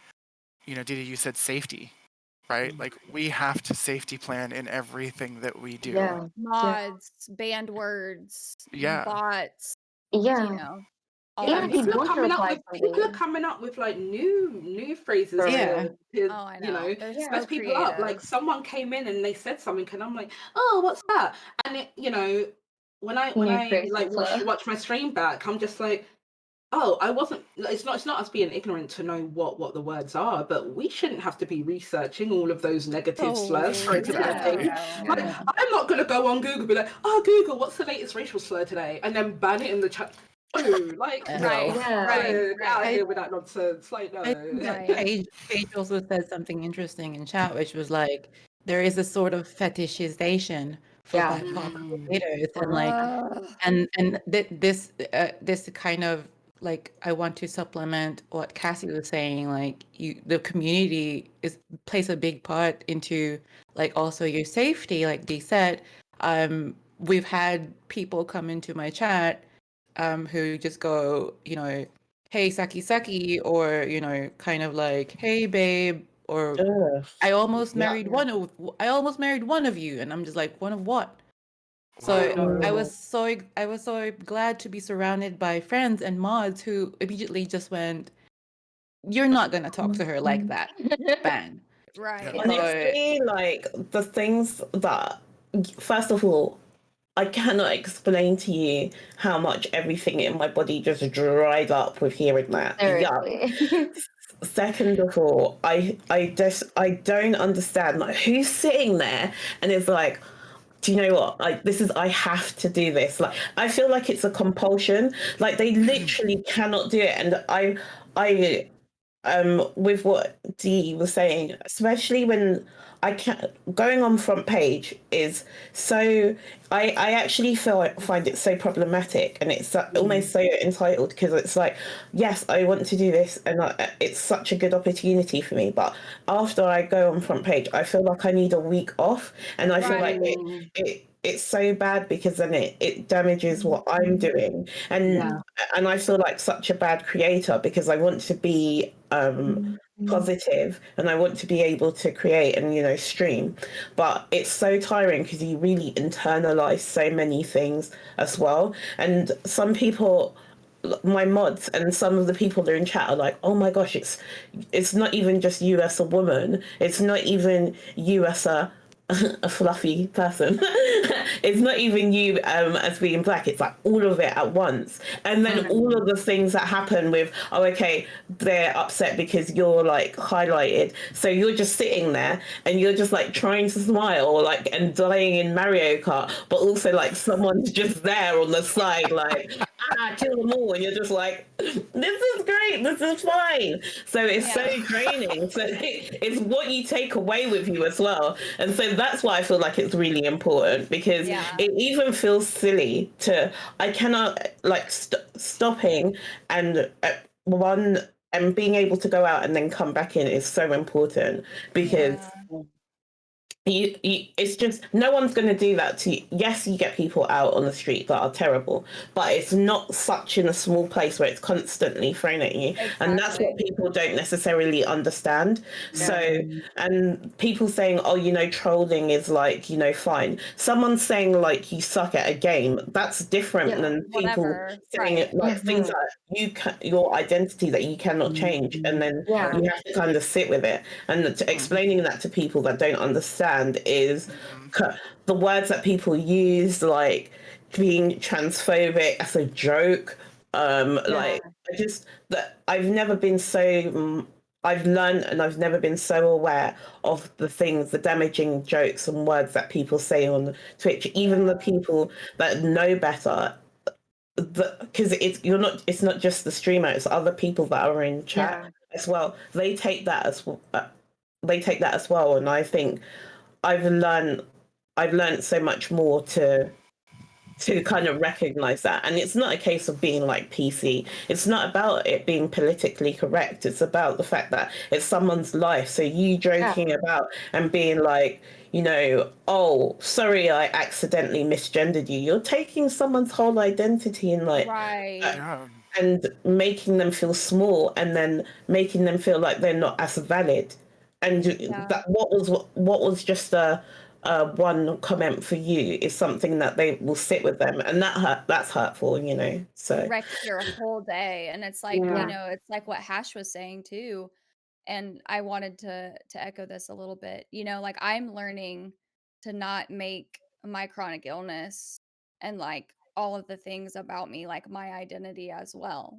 you know, Didi, you said safety, right? Like, we have to safety plan in everything that we do. Mods, banned words, bots. You know. People are coming up with like new phrases to you know, mess people up. Like someone came in and they said something and I'm like, oh, what's that? And it, you know, when I like watch my stream back, I'm just like, oh, I wasn't, it's not us being ignorant to know what the words are, but we shouldn't have to be researching all of those negative slurs for it to be a thing. Like, I'm not gonna go on Google and be like, oh, Google, what's the latest racial slur today? And then ban it in the chat. Like, get out of here with that nonsense. Like, no. Paige also said something interesting in chat, which was like, there is a sort of fetishization for BIPOC creators, and like, this kind of, like, I want to supplement what Cassie was saying. Like, the community plays a big part into, like, also your safety. Like Dee said, we've had people come into my chat who just go, you know, hey, Saki Saki, or, you know, kind of like, hey, babe, or I almost married one of you, and I'm just like, one of what? So I was so glad to be surrounded by friends and mods who immediately just went, you're not gonna talk to her like that, ban. Right. Honestly, like, the things that, first of all, I cannot explain to you how much everything in my body just dried up with hearing that. Yuck. Second of all, I don't understand, like, who's sitting there and it's like, do you know what? Like, I have to do this. Like, I feel like it's a compulsion. Like, they literally cannot do it. And with what Dee was saying, especially when I can going on front page is so I actually find it so problematic, and it's almost so entitled, because it's like, yes, I want to do this, and it's such a good opportunity for me, but after I go on front page, I feel like I need a week off, and I feel like it's so bad, because then it damages what I'm doing, and I feel like such a bad creator, because I want to be positive, and I want to be able to create and stream, but it's so tiring because you really internalize so many things as well. And some people, my mods and some of the people that are in chat, are like, oh my gosh, it's not even just you as a woman, it's not even you as a fluffy person. It's not even you as being black. It's like all of it at once, and then all of the things that happen with, oh, okay, they're upset because you're like highlighted, so you're just sitting there and you're just like trying to smile, like, and dying in Mario Kart, but also like someone's just there on the side, like, kill them all, and you're just like, this is great, this is fine. So it's so draining. So it's what you take away with you as well, and so that's why I feel like it's really important, because it even feels silly to, I cannot like stopping and one and being able to go out and then come back in is so important, because it's just, no one's going to do that to you. Yes, you get people out on the street that are terrible, but it's not such in a small place where it's constantly thrown at you. And that's what people don't necessarily understand. So, and people saying, oh, trolling is like, fine. Someone saying like you suck at a game, that's different than people saying it like things like your identity that you cannot change, and then you have to kind of sit with it. And explaining that to people that don't understand is the words that people use, like being transphobic as a joke. Like, I've never been so I've learned, and I've never been so aware of the damaging jokes and words that people say on Twitch, even the people that know better, because it's not just the streamer, it's other people that are in chat as well. They take that as well, and I think I've learned so much more to kind of recognize that. And it's not a case of being like PC. It's not about it being politically correct. It's about the fact that it's someone's life. So you joking about and being like, oh, sorry, I accidentally misgendered you. You're taking someone's whole identity and like, and making them feel small, and then making them feel like they're not as valid. And that what was just a one comment for you is something that they will sit with them, and that's hurtful, so wrecks your whole day. And it's like, it's like what Hash was saying too, and I wanted to echo this a little bit. Like, I'm learning to not make my chronic illness and like all of the things about me like my identity as well.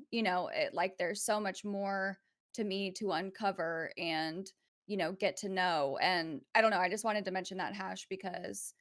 Like, there's so much more to me to uncover and get to know. And I don't know, I just wanted to mention that, Hash, because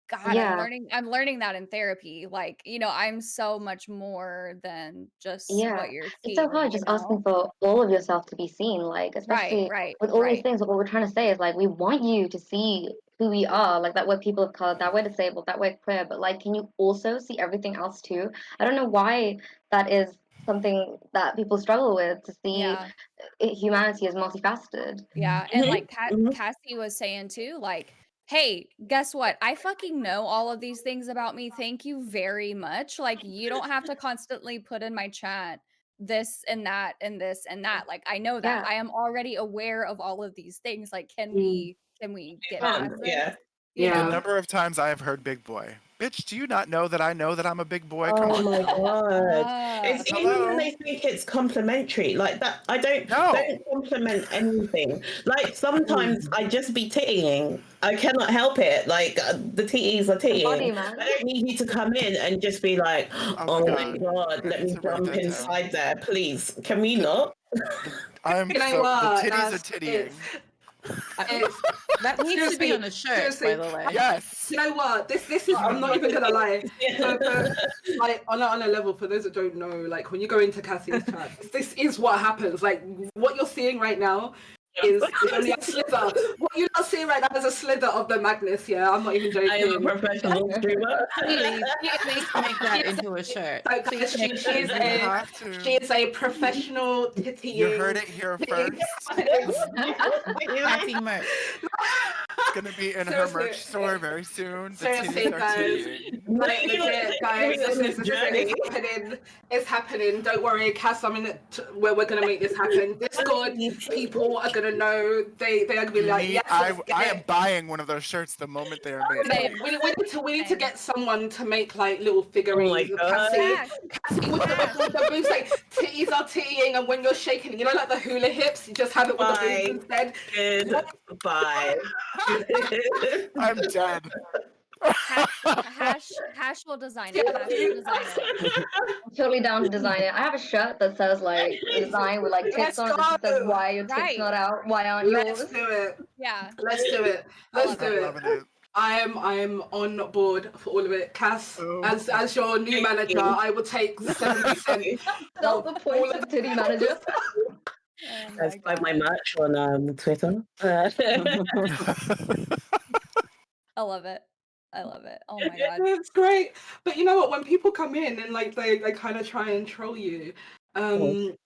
God, I'm learning that in therapy. Like, I'm so much more than just what you're It's so seeing, hard just asking for all of yourself to be seen, like, especially with all these things. What we're trying to say is like, we want you to see who we are, like that we're people of color, that we're disabled, that we're queer, but like, can you also see everything else too? I don't know why that is something that people struggle with, to see humanity as multifaceted. And like Cassie was saying too, like, hey, guess what? I fucking know all of these things about me. Thank you very much. Like, you don't have to constantly put in my chat this and that and this and that. Like, I know that. I am already aware of all of these things. Like, can we get past this? The number of times I have heard "big boy," bitch, do you not know that I'm a big boy? Come on. My god! It's even Hello? when they think it's complimentary, like that. I don't compliment anything. Like, sometimes I just be tittying. I cannot help it. Like, the titties are tittying. I don't need you to come in and just be like, oh my god, let me jump inside there, please. Can we not? I'm You know what? the titties are tittying. That needs to be on a shirt, by the way. Yes. You know what? This is. I'm not even gonna lie. For, like on a level, for those that don't know, like when you go into Cassie's chat, this is what happens. Like what you're seeing right now is only a slither. What you're not seeing right now is a slither of the madness. Yeah, I'm not even joking. I am a professional streamer. Please make that into a shirt. So Please she, make she, that is into a a, shirt. she is a professional tittying. You heard it here first. Catty merch. It's gonna be in her merch store very soon. The Seriously, titties are guys. tittying. Like, legit, guys. It's happening. It's happening. Don't worry, Cass. I'm in it where we're gonna make this happen. Discord people are gonna know. They are gonna be like, yes. I am buying one of those shirts the moment they are made. We need to get someone to make like little figurines of Cassie with the boobs, like titties are tittying, and when you're shaking it, you know, like the hula hips, you just have it with the boobs instead. Goodbye. I'm dead. Hash will design it. Hash will design it. I'm totally down to design it. I have a shirt that says like design with like tits on it. That says why are your tits not out? Why aren't yours? Let's do it. Yeah. Let's do it. Let's do it. I'm on board for all of it. Cass, as your new manager, I will take 7%. Not the point of titty manager. That's like my merch on Twitter. I love it. I love it. Oh my god. It's great. But you know what? When people come in and like they kind of try and troll you,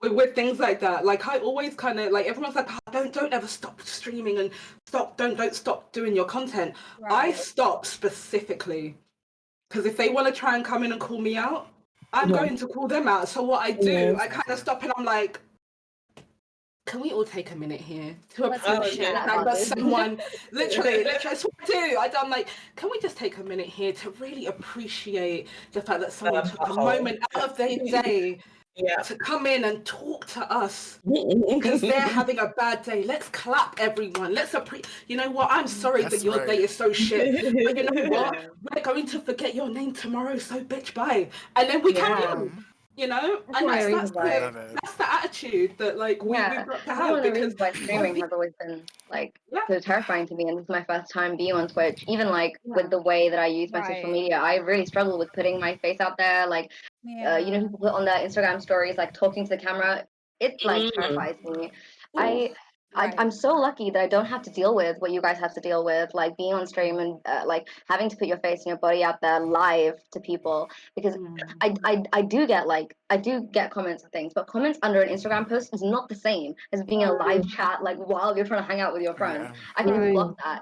with things like that, like I always kind of like everyone's like, oh, don't ever stop streaming and don't stop doing your content. Right. I stop specifically because if they want to try and come in and call me out, I'm going to call them out. So what I do, I kind of stop and I'm like, can we all take a minute here to appreciate that someone literally that's what I do. I'm like, can we just take a minute here to really appreciate the fact that someone took a moment out of their day to come in and talk to us because they're having a bad day. Let's clap, everyone. Let's you know what? I'm sorry that your day is so shit, but you know what? We're going to forget your name tomorrow, so bitch, bye. And then we carry on. You know, and that's the attitude that like we've got to have. One of the reasons why streaming has always been like so terrifying to me, and this is my first time being on Twitch. Even like with the way that I use my social media, I really struggle with putting my face out there. Like, you know, people put on their Instagram stories like talking to the camera. It like terrifies me. I'm so lucky that I don't have to deal with what you guys have to deal with, like being on stream and like having to put your face and your body out there live to people. Because I do get comments and things, but comments under an Instagram post is not the same as being in a live chat, like while you're trying to hang out with your friends. I can block that.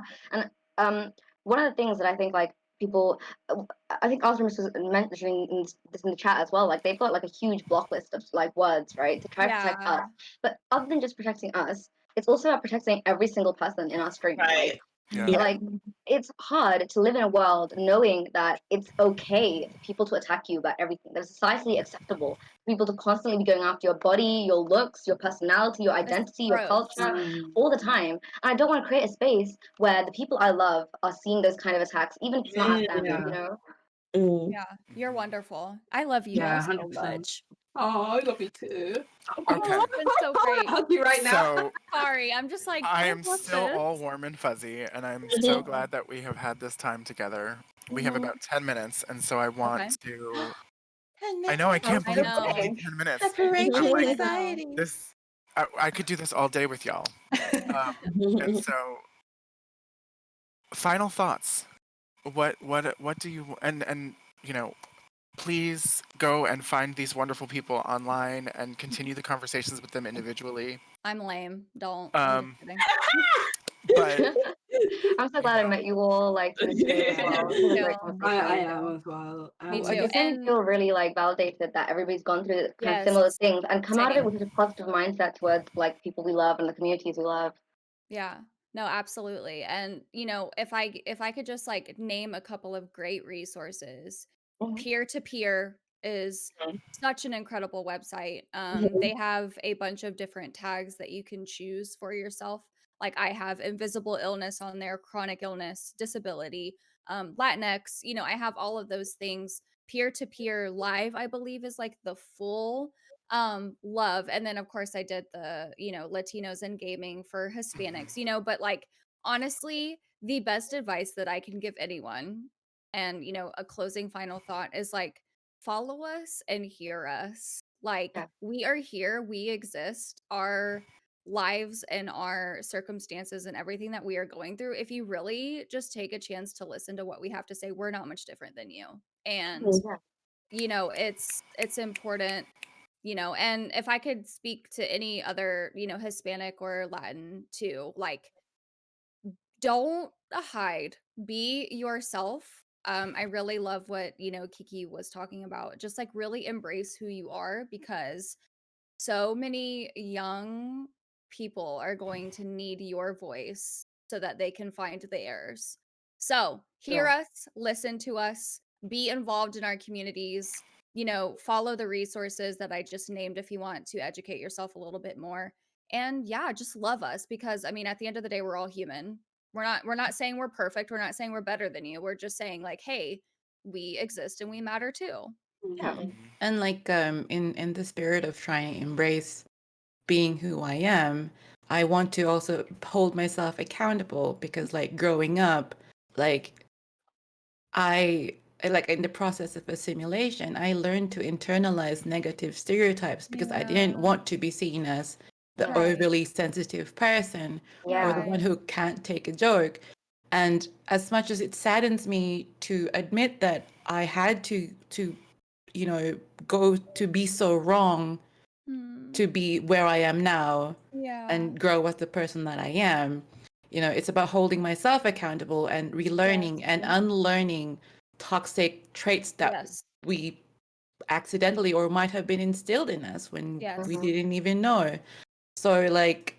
And one of the things that I think like people, I think Osram was mentioning this in the chat as well. Like they've got like a huge block list of like words, right, to try to protect us. But other than just protecting us, it's also about protecting every single person in our stream. Right. Like it's hard to live in a world knowing that it's okay for people to attack you about everything. That it's societally acceptable for people to constantly be going after your body, your looks, your personality, your identity, your culture, all the time. And I don't want to create a space where the people I love are seeing those kind of attacks, even if it's not at them, you know? Yeah, you're wonderful. I love you all so 100%. much. Oh, I love you too. Okay. It's been so great. I'll hug you right now. So Sorry, I'm just like I am what's still this? all warm and fuzzy, and I'm so glad that we have had this time together. We have about 10 minutes, and so I want to. I know I can't believe it's only 10 minutes. Separation I'm like, anxiety. I could do this all day with y'all. And so, final thoughts. What do you and you know, please go and find these wonderful people online and continue the conversations with them individually. I'm lame. Don't. Um, I'm just kidding. But I'm so glad I met you all like through the stream as well. It was a great I conversation. am as well. Me It too. just made me feel really like validated that everybody's gone through kind of similar things and come out of it with a positive mindset towards like people we love and the communities we love. Yeah. No, absolutely. And you know, if I could just like name a couple of great resources, Peer to Peer is such an incredible website. They have a bunch of different tags that you can choose for yourself. Like I have invisible illness on there, chronic illness, disability, Latinx, you know, I have all of those things. Peer to Peer Live, I believe, is like the full love. And then of course I did the, Latinos in gaming for Hispanics, but like honestly, the best advice that I can give anyone, and a closing final thought is like, follow us and hear us. Like, we are here, we exist, our lives and our circumstances and everything that we are going through. If you really just take a chance to listen to what we have to say, we're not much different than you. And it's important, and if I could speak to any other, Hispanic or Latin too, like, don't hide, be yourself. I really love what, Kiki was talking about. Just like really embrace who you are, because so many young people are going to need your voice so that they can find theirs. So hear us, listen to us, be involved in our communities, follow the resources that I just named if you want to educate yourself a little bit more. And yeah, just love us, because I mean, at the end of the day, we're all human. We're not saying we're perfect. We're not saying we're better than you. We're just saying like, hey, we exist and we matter too. And like in the spirit of trying to embrace being who I am, I want to also hold myself accountable, because like growing up, like like in the process of assimilation, I learned to internalize negative stereotypes because I didn't want to be seen as the overly sensitive person or the one who can't take a joke. And as much as it saddens me to admit that I had to go to be so wrong to be where I am now and grow as the person that I am, it's about holding myself accountable and relearning and unlearning toxic traits that we accidentally or might have been instilled in us when we didn't even know. So like,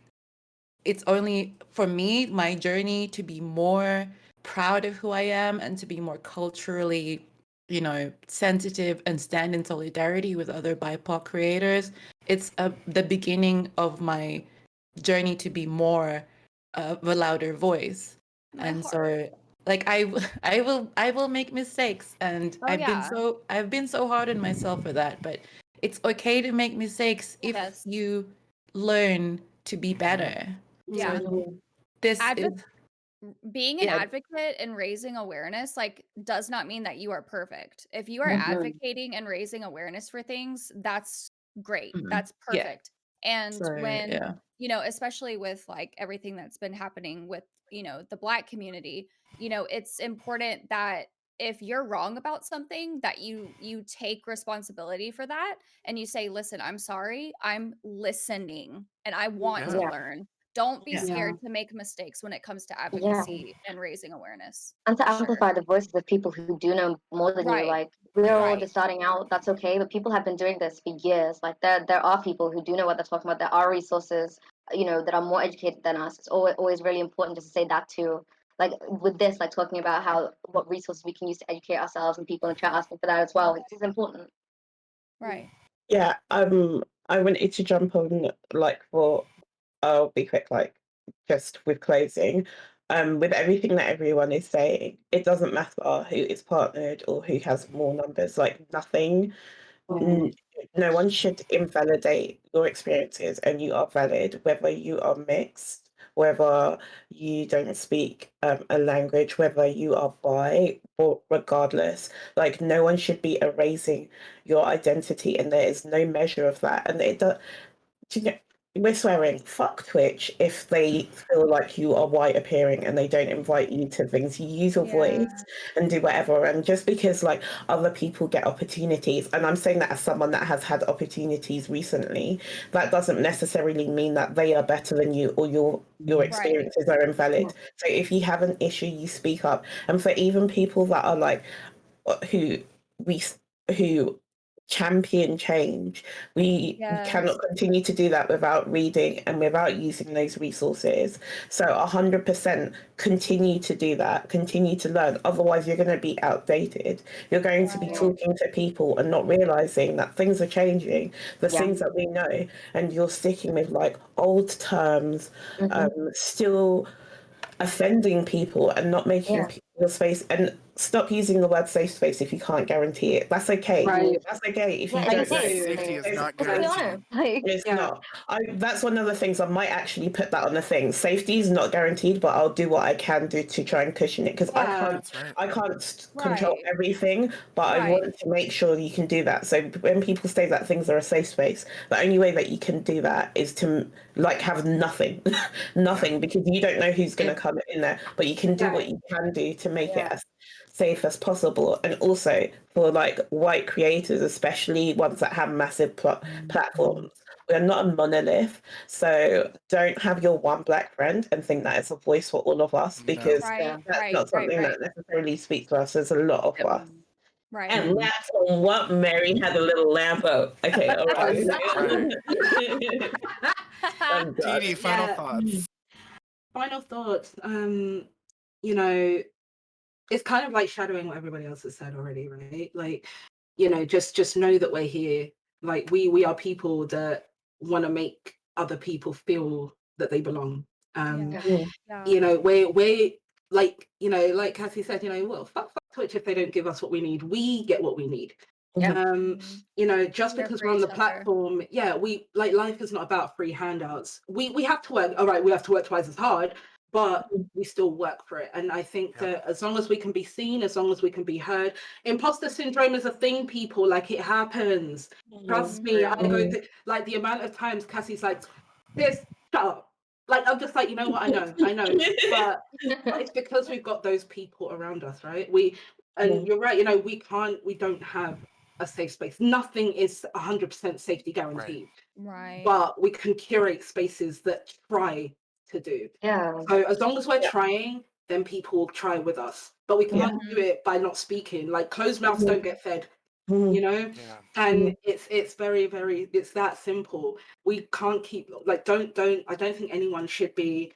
it's only for me, my journey to be more proud of who I am and to be more culturally, sensitive and stand in solidarity with other BIPOC creators. It's the beginning of my journey to be more of a louder voice. And so like I will make mistakes, and I've been so hard on myself for that, but it's okay to make mistakes if you learn to be better. So this is being an advocate and raising awareness, like, does not mean that you are perfect. If you are advocating and raising awareness for things, that's great. That's perfect. And when, especially with like everything that's been happening with, the Black community, it's important that if you're wrong about something, that you take responsibility for that and you say, listen, I'm sorry, I'm listening and I want to learn. Don't be scared to make mistakes when it comes to advocacy and raising awareness. And to amplify the voices of people who do know more than you. Like, we're all just starting out, that's okay, but people have been doing this for years. Like, there are people who do know what they're talking about. There are resources, that are more educated than us. It's always really important just to say that too. Like, with this, like, talking about what resources we can use to educate ourselves, and people in the chat asking for that as well. It's important. Yeah, I wanted to jump on, like, I'll be quick, like, just with closing. With everything that everyone is saying, it doesn't matter who is partnered or who has more numbers, like, nothing. No one should invalidate your experiences, and you are valid, whether you are mixed, whether you don't speak a language, whether you are bi, or regardless. Like, no one should be erasing your identity, and there is no measure of that. And it does. We're swearing, fuck Twitch if they feel like you are white appearing and they don't invite you to things. You use your voice and do whatever. And just because like other people get opportunities, and I'm saying that as someone that has had opportunities recently, that doesn't necessarily mean that they are better than you or your experiences are invalid. So if you have an issue, you speak up. And for even people that are like who champion change, we cannot continue to do that without reading and without using those resources. So 100% continue to do that, continue to learn. Otherwise you're going to be outdated. You're going to be talking to people and not realizing that things are changing, the things that we know, and you're sticking with like old terms, still offending people and not making your space. And stop using the word safe space if you can't guarantee it. That's okay. Right. That's okay if you Yeah, don't know. Safety is not guaranteed. It's not. That's one of the things I might actually put that on the thing. Safety is not guaranteed, but I'll do what I can do to try and cushion it, because I can't control everything, but I want to make sure you can do that. So when people say that things are a safe space, the only way that you can do that is to have nothing, nothing, because you don't know who's going to come in there, but you can do what you can do to make it as safe as possible. And also for white creators, especially ones that have massive platforms, we're not a monolith, so don't have your one black friend and think that it's a voice for all of us, because that's not something that necessarily speaks to us. There's a lot of us. Right. And that's what Mary had a little lamp out. Okay, all right. Dee, final thoughts. Final thoughts. It's kind of like shadowing what everybody else has said already, right? Just know that we're here. We are people that want to make other people feel that they belong. We're like Cassie said, well, fuck Twitch if they don't give us what we need. We get what we need. Just because we're on the platform, life is not about free handouts. We have to work. All right, we have to work twice as hard, but we still work for it. And I think that as long as we can be seen, as long as we can be heard, imposter syndrome is a thing, people. It happens. Trust me. I go through, the amount of times Cassie's like, "This, shut up." I'm just like, you know what? I know, but it's because we've got those people around us, right? You're right. We don't have a safe space. Nothing is 100% safety guaranteed. Right. But we can curate spaces that try to do. So as long as we're trying, then people will try with us. But we can't do it by not speaking. Closed mouths don't get fed. And it's very, very, it's that simple. We can't keep I don't think anyone should be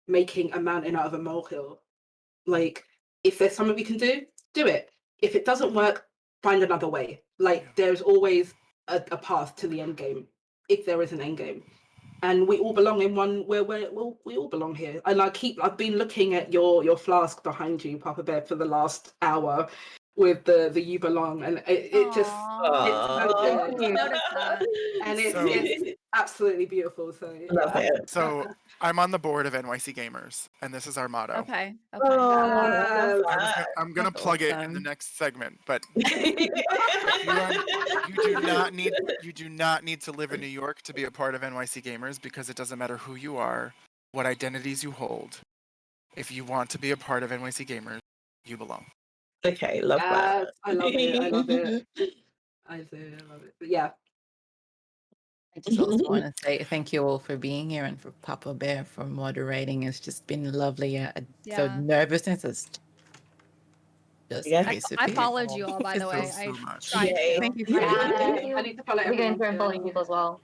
making a mountain out of a molehill. If there's something we can do it. If it doesn't work, find another way. There's always a path to the end game, if there is an end game. And we all belong in one where we all belong here. And I've been looking at your flask behind you, Papa Bear, for the last hour with the you belong, and it just it's so good. And it's absolutely beautiful. So love it. So I'm on the board of NYC Gamers, and this is our motto. Okay. I'm gonna plug it in the next segment, but you do not need to live in New York to be a part of NYC Gamers, because it doesn't matter who you are, what identities you hold. If you want to be a part of NYC Gamers, you belong. Okay, love that. I love it. I love it. I do love it. But yeah. I just also want to say thank you all for being here, and for Papa Bear for moderating. It's just been lovely. So nervousness is just I followed you all, by the way. So much. Tried to. Thank you. I need to follow We're going everyone. through and following people as well.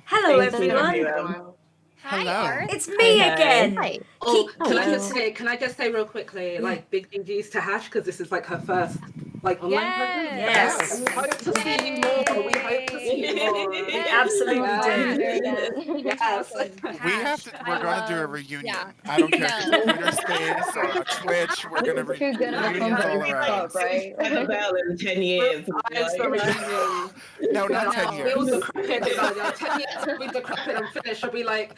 Hello, Thank you, everyone. Hello. It's me again. Hi. Oh, can I just say real quickly, big GGs to Hash, because this is her first online presence. Yes. We hope to see you more. We hope to see you more. We absolutely do. Yes. We're gonna do a reunion. I don't care if it's a Twitter space or a Twitch. We're gonna reunions all around. Right? About in 10 years. No, not 10 years. We'll decrepit, 10 years will be decrepit and finished. It'll be like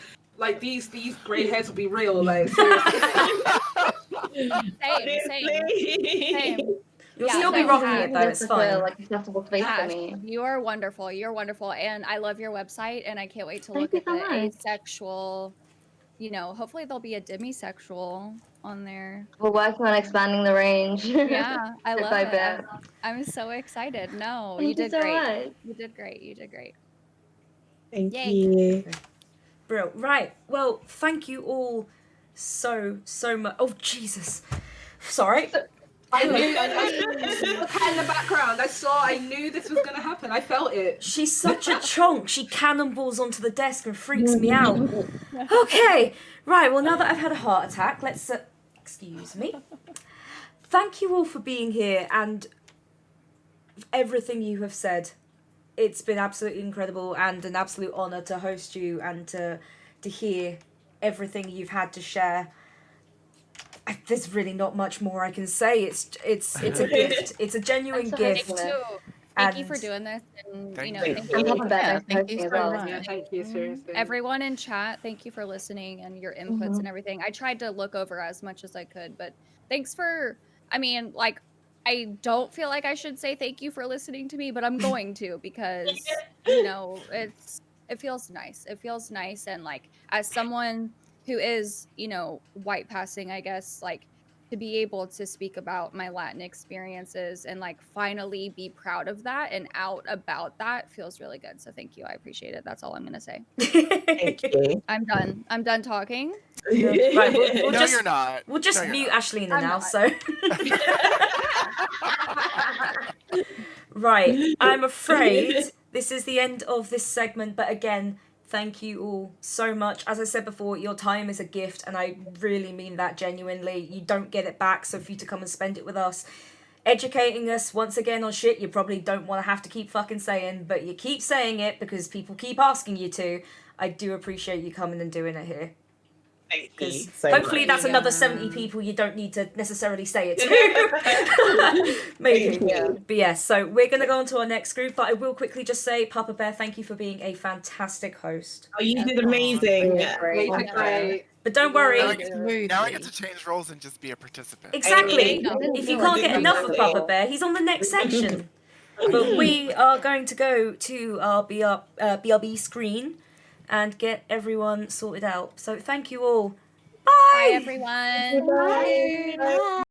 these grey hairs will be real. Seriously. Same. You'll still be rocking it though. It's fine. Accessible space for me. You are wonderful. You're wonderful, and I love your website, and I can't wait to look at the asexual. Hopefully there'll be a demisexual on there. We're working on expanding the range. Yeah, I love by it. bit. I'm so excited. No, Thank you did you so great. much. You did great. You did great. Thank Yay. you. Bro, right. Well, thank you all so much. Oh, Jesus. Sorry. I knew the cat in the background. I knew this was gonna happen. I felt it. She's such a chonk. She cannonballs onto the desk and freaks me out. Okay. Right, well, now that I've had a heart attack, let's... excuse me. Thank you all for being here and everything you have said. It's been absolutely incredible and an absolute honour to host you and to hear everything you've had to share. there's really not much more I can say. It's a gift. It's a genuine gift. Thank you for doing this, and Thank you know, you. thank And you. Papa Bear, Yeah, thank you so much. Yeah, thank you, seriously. Everyone in chat, thank you for listening and your inputs and everything. I tried to look over as much as I could, but thanks for, I mean, like, I don't feel like I should say thank you for listening to me, but I'm going to, because, you know, it feels nice. It feels nice. And like, as someone who is, you know, white passing, I guess, like, to be able to speak about my Latin experiences and like finally be proud of that and out about that feels really good. So thank you. I appreciate it. That's all I'm gonna say. Thank you. I'm done. I'm done talking. Right, we'll No, just you're not. we'll just No, you're mute not. Ashleyna I'm now. not. So right, I'm afraid this is the end of this segment. But again, thank you all so much. As I said before, your time is a gift, and I really mean that genuinely. You don't get it back, so for you to come and spend it with us, educating us once again on shit you probably don't want to have to keep fucking saying, but you keep saying it because people keep asking you to. I do appreciate you coming and doing it here. Thank Because you so hopefully much. that's another 70 people you don't need to necessarily say it to. Maybe. Thank you. But yeah, so we're going to go on to our next group, but I will quickly just say, Papa Bear, thank you for being a fantastic host. Oh, you did amazing. But don't worry. Now I get to change roles and just be a participant. Exactly. If you can't get enough of Papa Bear, he's on the next section. But we are going to go to our BRB screen and get everyone sorted out. So thank you all. Bye! Bye, everyone. Bye.